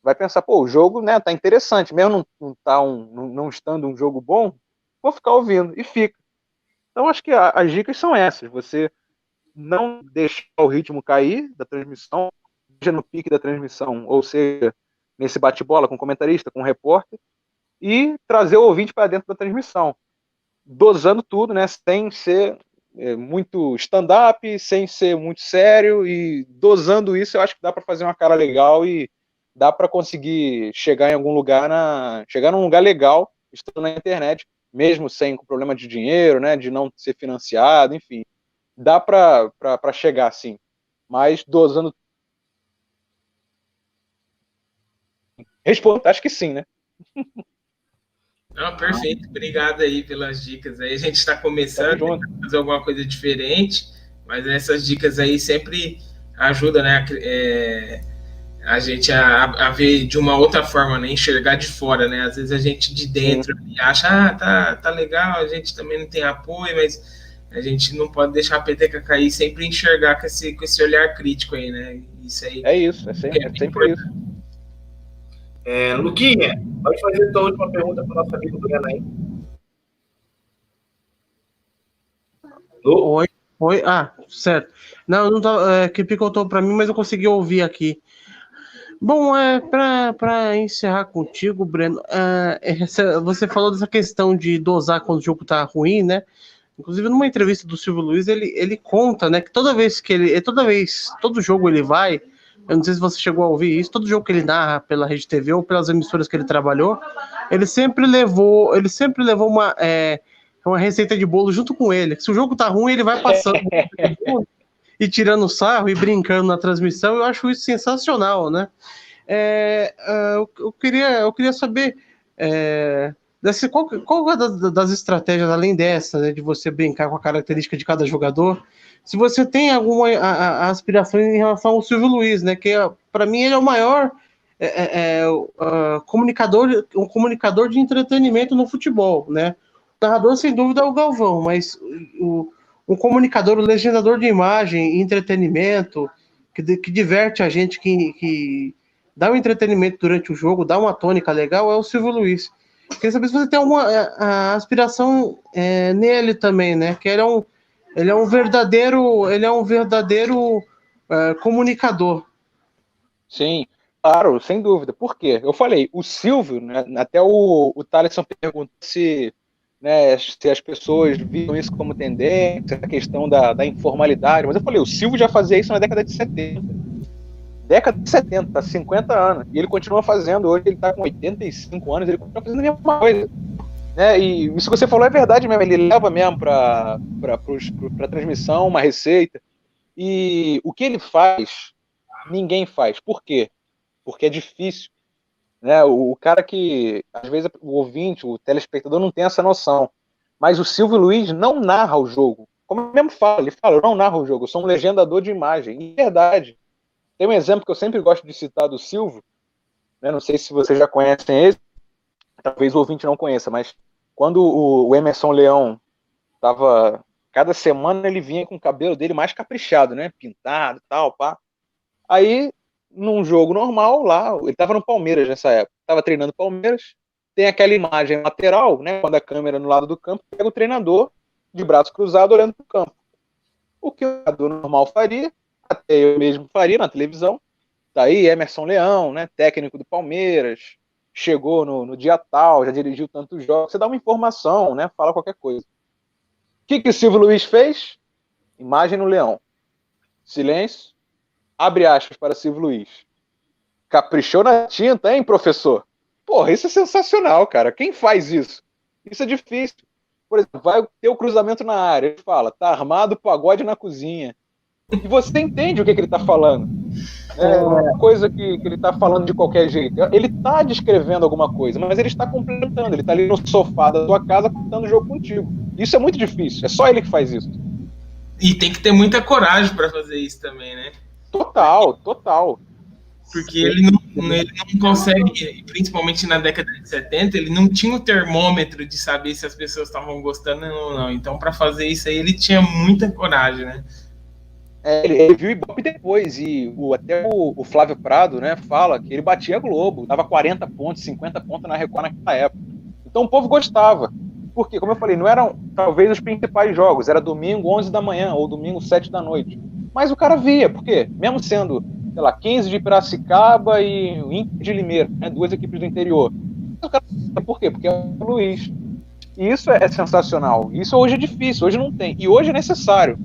vai pensar, pô, o jogo, né, tá interessante, mesmo não estando um jogo bom, vou ficar ouvindo, e fica. Então acho que as dicas são essas, você não deixar o ritmo cair da transmissão, seja no pique da transmissão, ou seja, nesse bate-bola com o comentarista, com o repórter, e trazer o ouvinte para dentro da transmissão, dosando tudo, né, sem ser muito stand-up, sem ser muito sério, e dosando isso eu acho que dá para fazer uma cara legal e dá para conseguir chegar em algum lugar, chegar num lugar legal, estando na internet, mesmo sem problema de dinheiro, né, de não ser financiado, enfim. Dá para chegar, sim. Mas dosando. Respondo, acho que sim, né? Não, perfeito. Obrigado aí pelas dicas. Aí a gente está começando a fazer alguma coisa diferente, mas essas dicas aí sempre ajudam, né? A gente a ver de uma outra forma, né? Enxergar de fora, né? Às vezes a gente de dentro acha, tá legal, a gente também não tem apoio, mas a gente não pode deixar a peteca cair, sempre enxergar com esse olhar crítico aí, né? Isso aí. É isso, é sempre isso. Luquinha, pode fazer a tua última pergunta para o nosso amigo Breno aí. Oi. Ah, certo. Não tá, que picotou para mim, mas eu consegui ouvir aqui. Bom, para encerrar contigo, Breno, você falou dessa questão de dosar quando o jogo tá ruim, né? Inclusive, numa entrevista do Silvio Luiz, ele conta, né, que todo jogo ele vai, eu não sei se você chegou a ouvir isso, todo jogo que ele narra pela Rede TV ou pelas emissoras que ele trabalhou, ele sempre levou uma receita de bolo junto com ele. Se o jogo tá ruim, ele vai passando e tirando sarro e brincando na transmissão. Eu acho isso sensacional, né? Eu queria saber qual das estratégias, além dessa, né, de você brincar com a característica de cada jogador, se você tem alguma aspiração em relação ao Silvio Luiz, né, que para mim ele é o maior comunicador de entretenimento no futebol, né? O narrador, sem dúvida, é o Galvão, mas um comunicador, um legendador de imagem e entretenimento, que diverte a gente, que dá um entretenimento durante o jogo, dá uma tônica legal, é o Silvio Luiz. Queria saber se você tem alguma aspiração nele também, né? Que ele é um verdadeiro comunicador. Sim, claro, sem dúvida. Por quê? Eu falei, o Silvio, né, até o Thaleson perguntou se as pessoas viam isso como tendência, a questão da informalidade, mas eu falei, o Silvio já fazia isso na década de 70. Década de 70, tá 50 anos, e ele continua fazendo, hoje ele tá com 85 anos, ele continua fazendo a mesma coisa. Né? E isso que você falou é verdade mesmo, ele leva mesmo para transmissão uma receita, e o que ele faz, ninguém faz. Por quê? Porque é difícil. Né? O cara que, às vezes, o ouvinte, o telespectador não tem essa noção, mas o Silvio Luiz não narra o jogo. Como ele mesmo fala, eu não narro o jogo, eu sou um legendador de imagem. E é verdade. Tem um exemplo que eu sempre gosto de citar do Silvio, né? Não sei se vocês já conhecem ele, talvez o ouvinte não conheça, mas quando o Emerson Leão tava... Cada semana ele vinha com o cabelo dele mais caprichado, né? Pintado e tal, pá. Aí, num jogo normal lá, ele tava no Palmeiras nessa época, tava treinando Palmeiras, tem aquela imagem lateral, né? Quando a câmera no lado do campo pega o treinador de braço cruzado olhando pro campo. O que o jogador normal faria, até eu mesmo faria na televisão. Tá aí Emerson Leão, né? Técnico do Palmeiras, chegou no dia tal, já dirigiu tantos jogos. Você dá uma informação, né? Fala qualquer coisa. O que o Silvio Luiz fez? Imagem no Leão. Silêncio. Abre aspas para Silvio Luiz. Caprichou na tinta, hein, professor? Porra, isso é sensacional, cara. Quem faz isso? Isso é difícil. Por exemplo, vai ter o cruzamento na área. Ele fala, tá armado o pagode na cozinha. E você entende o que ele tá falando. É uma coisa que ele tá falando de qualquer jeito. Ele tá descrevendo alguma coisa, mas ele está complementando. Ele tá ali no sofá da sua casa contando o jogo contigo. Isso é muito difícil. É só ele que faz isso. E tem que ter muita coragem para fazer isso também, né? Total. Porque ele não consegue, principalmente na década de 70, ele não tinha o termômetro de saber se as pessoas estavam gostando ou não. Então, para fazer isso aí, ele tinha muita coragem, né? Ele viu o Ibope depois, e até o Flávio Prado, né, fala que ele batia a Globo, dava 40 pontos, 50 pontos na Record naquela época. Então o povo gostava. Porque, como eu falei, não eram talvez os principais jogos, era domingo 11 da manhã ou domingo 7 da noite. Mas o cara via, por quê? Mesmo sendo, sei lá, 15 de Piracicaba e o Inter de Limeira, né, duas equipes do interior. O cara, por quê? Porque é o Luiz. E isso é sensacional. Isso hoje é difícil, hoje não tem. E hoje é necessário.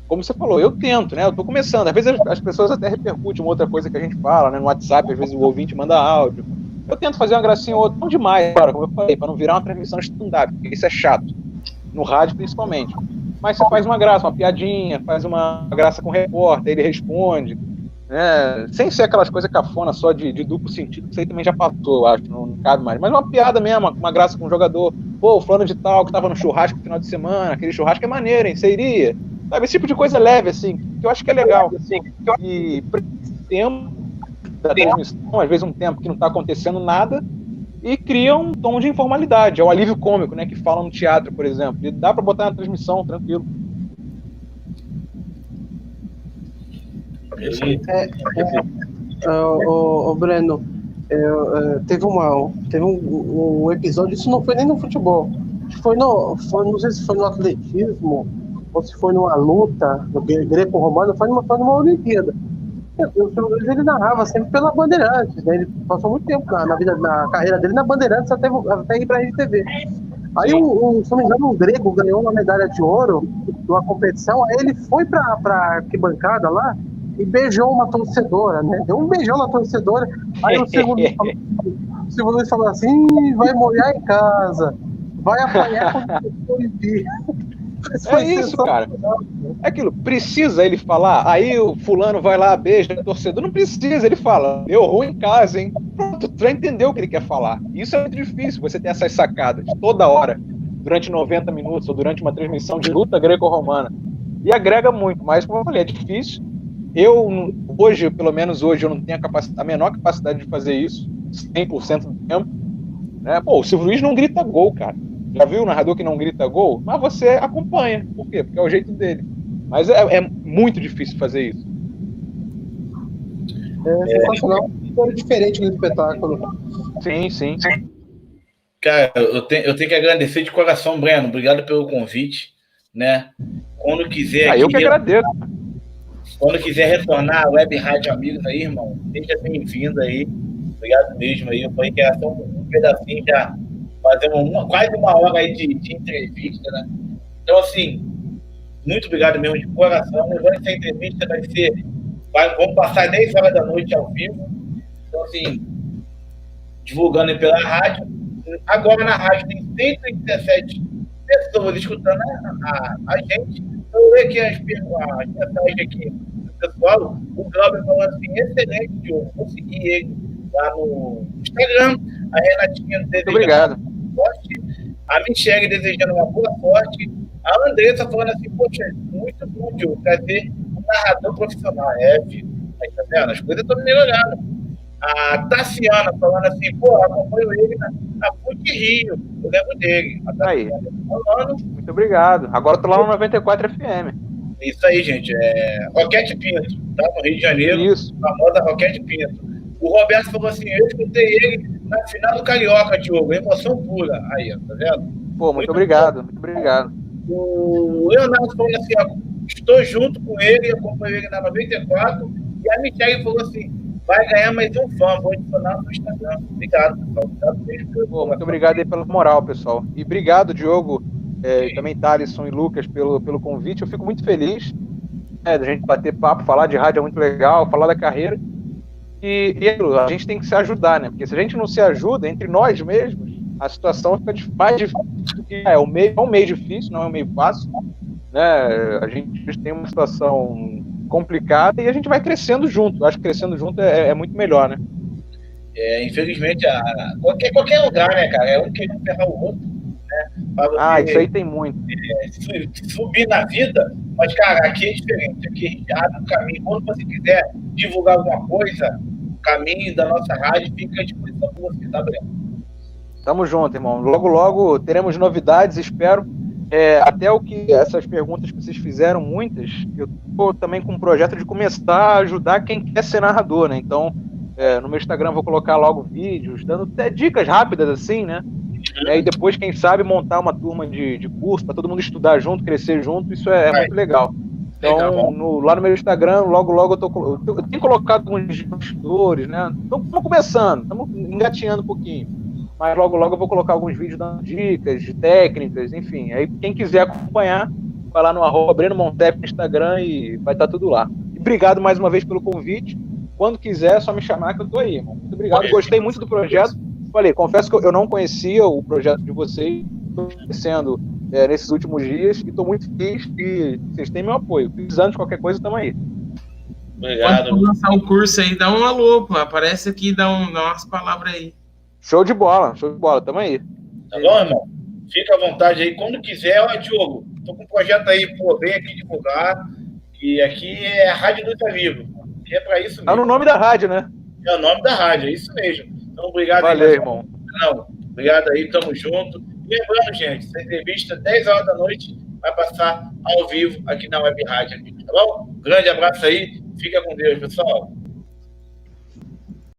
Como você falou, eu tento, né? Eu tô começando. Às vezes as pessoas até repercutem uma outra coisa que a gente fala, né? No WhatsApp, às vezes o ouvinte manda áudio. Eu tento fazer uma gracinha ou outra, não demais, cara, como eu falei, para não virar uma transmissão stand-up, porque isso é chato. No rádio, principalmente. Mas você faz uma graça, uma piadinha, faz uma graça com o repórter, ele responde, né? Sem ser aquelas coisas cafona só de duplo sentido, que isso aí também já passou, eu acho, não cabe mais. Mas uma piada mesmo, uma graça com o jogador. Pô, o fulano de tal, que tava no churrasco no final de semana, aquele churrasco é maneiro, hein? Você iria? Sabe, esse tipo de coisa leve, assim, que eu acho que é legal. Assim, e tempo da transmissão, às vezes um tempo que não está acontecendo nada, e cria um tom de informalidade. É o alívio cômico, né, que falam no teatro, por exemplo. E dá para botar na transmissão, tranquilo. O Breno, teve um episódio, isso não foi nem no futebol, não sei se foi no atletismo, ou se foi numa luta no greco-romano, foi numa Olimpíada. O Silvio Luiz, ele narrava sempre pela Bandeirantes, né? Ele passou muito tempo na carreira dele na Bandeirantes até ir pra RedeTV. Aí, se não me engano, um grego ganhou uma medalha de ouro numa competição, aí ele foi pra arquibancada lá e beijou uma torcedora, né? Deu um beijão na torcedora, aí o Silvio Luiz falou assim, vai molhar em casa, vai apanhar quando for vir. É isso, cara. É aquilo, precisa ele falar, aí o fulano vai lá, beija o torcedor, não precisa, ele fala, deu ruim em casa, hein? Pronto, tu já entendeu o que ele quer falar. Isso é muito difícil, você ter essas sacadas toda hora, durante 90 minutos, ou durante uma transmissão de luta greco-romana. E agrega muito, mas como eu falei, é difícil. Eu, hoje, pelo menos hoje, eu não tenho a menor capacidade de fazer isso, 100% do tempo. Né? Pô, o Silvio Luiz não grita gol, cara. Já viu o narrador que não grita gol? Mas você acompanha. Por quê? Porque é o jeito dele. Mas é muito difícil fazer isso. É sensacional. É diferente no espetáculo. Sim. Cara, eu tenho que agradecer de coração, Breno. Obrigado pelo convite. Né? Quando quiser. Eu que agradeço. Quando quiser retornar a Web Rádio Amigos aí, irmão, seja bem-vindo aí. Obrigado mesmo aí. Eu falei que era só um pedacinho já. Fazemos quase uma hora aí de entrevista, né? Então, assim, muito obrigado mesmo de coração. Lembrando que essa entrevista vamos passar 10 horas da noite ao vivo. Então, assim, divulgando pela rádio. Agora na rádio tem 117 pessoas escutando a gente. Eu vou ler aqui as mensagens aqui do pessoal. O Glauber falou assim, excelente, Diogo. Consegui ele lá no Instagram. A Renatinha obrigado. Sorte, a Michelle desejando uma boa sorte, a Andressa falando assim, poxa, muito bom, Diogo, trazer um narrador profissional. Filho, aí tá vendo? As coisas estão melhorando. A Tassiana falando assim, pô, acompanho ele na PUC Rio. Eu lembro dele. A Aí. falando. Muito obrigado. Agora eu tô lá no 94 FM. Isso aí, gente. Roquete Pinto, tá? No Rio de Janeiro. Isso. A moda Roquete Pinto. O Roberto falou assim, eu escutei ele na final do Carioca, Diogo. Emoção pura. Aí, ó, tá vendo? Pô, muito obrigado. Muito obrigado. O Leonardo falou assim, ó, estou junto com ele, acompanho ele na 94. E a Michelle falou assim, vai ganhar mais um fã, vou adicionar no Instagram. Obrigado, pessoal. Obrigado. Pô, muito obrigado aí pela moral, pessoal. E obrigado, Diogo, e também Thalisson e Lucas pelo convite. Eu fico muito feliz da gente bater papo, falar de rádio é muito legal, falar da carreira. E a gente tem que se ajudar, né? Porque se a gente não se ajuda entre nós mesmos, a situação fica mais difícil. É um meio difícil, não é um meio fácil, né? A gente tem uma situação complicada e a gente vai crescendo junto. Eu acho que crescendo junto é muito melhor, né? Infelizmente, qualquer lugar, né, cara? É um querendo ferrar o outro, né? Você, isso aí tem muito. Subir na vida, mas, cara, aqui é diferente. Aqui a gente abre um caminho. Quando você quiser divulgar alguma coisa, o caminho da nossa rádio fica à disposição para você, tá, Breno? Tamo junto, irmão. Logo, logo teremos novidades, espero. Até essas perguntas que vocês fizeram, muitas, eu tô também com um projeto de começar a ajudar quem quer ser narrador, né? Então, no meu Instagram vou colocar logo vídeos, dando até dicas rápidas assim, né? E depois, quem sabe, montar uma turma de curso para todo mundo estudar junto, crescer junto, isso é muito legal. Então, lá no meu Instagram, logo, logo eu tenho colocado alguns bastidores, né? Então, estamos começando, estamos engatinhando um pouquinho. Mas logo, logo eu vou colocar alguns vídeos dando dicas, de técnicas, enfim. Aí quem quiser acompanhar, vai lá no @BrenoMontep no Instagram e vai estar tudo lá. E obrigado mais uma vez pelo convite. Quando quiser, é só me chamar que eu tô aí, irmão. Muito obrigado. Gostei muito do projeto. Falei, confesso que eu não conhecia o projeto de vocês. Estou conhecendo nesses últimos dias e estou muito feliz que vocês têm meu apoio. Precisando de qualquer coisa, estamos aí. Obrigado. Quando lançar o curso aí, dá um alô, pô. Aparece aqui e dá umas palavras aí. Show de bola, tamo aí. Tá bom, irmão? Fica à vontade aí. Quando quiser, ó, Diogo, tô com um projeto aí, pô, vem aqui divulgar. E aqui é a Rádio Luta Vivo. E é pra isso mesmo. Tá no nome da rádio, né? É o nome da rádio, é isso mesmo. Então, obrigado aí. Valeu, irmão. Não, obrigado aí, tamo junto. Lembrando, gente, essa entrevista, 10 horas da noite, vai passar ao vivo aqui na Web Rádio. Tá bom? Grande abraço aí, fica com Deus, pessoal.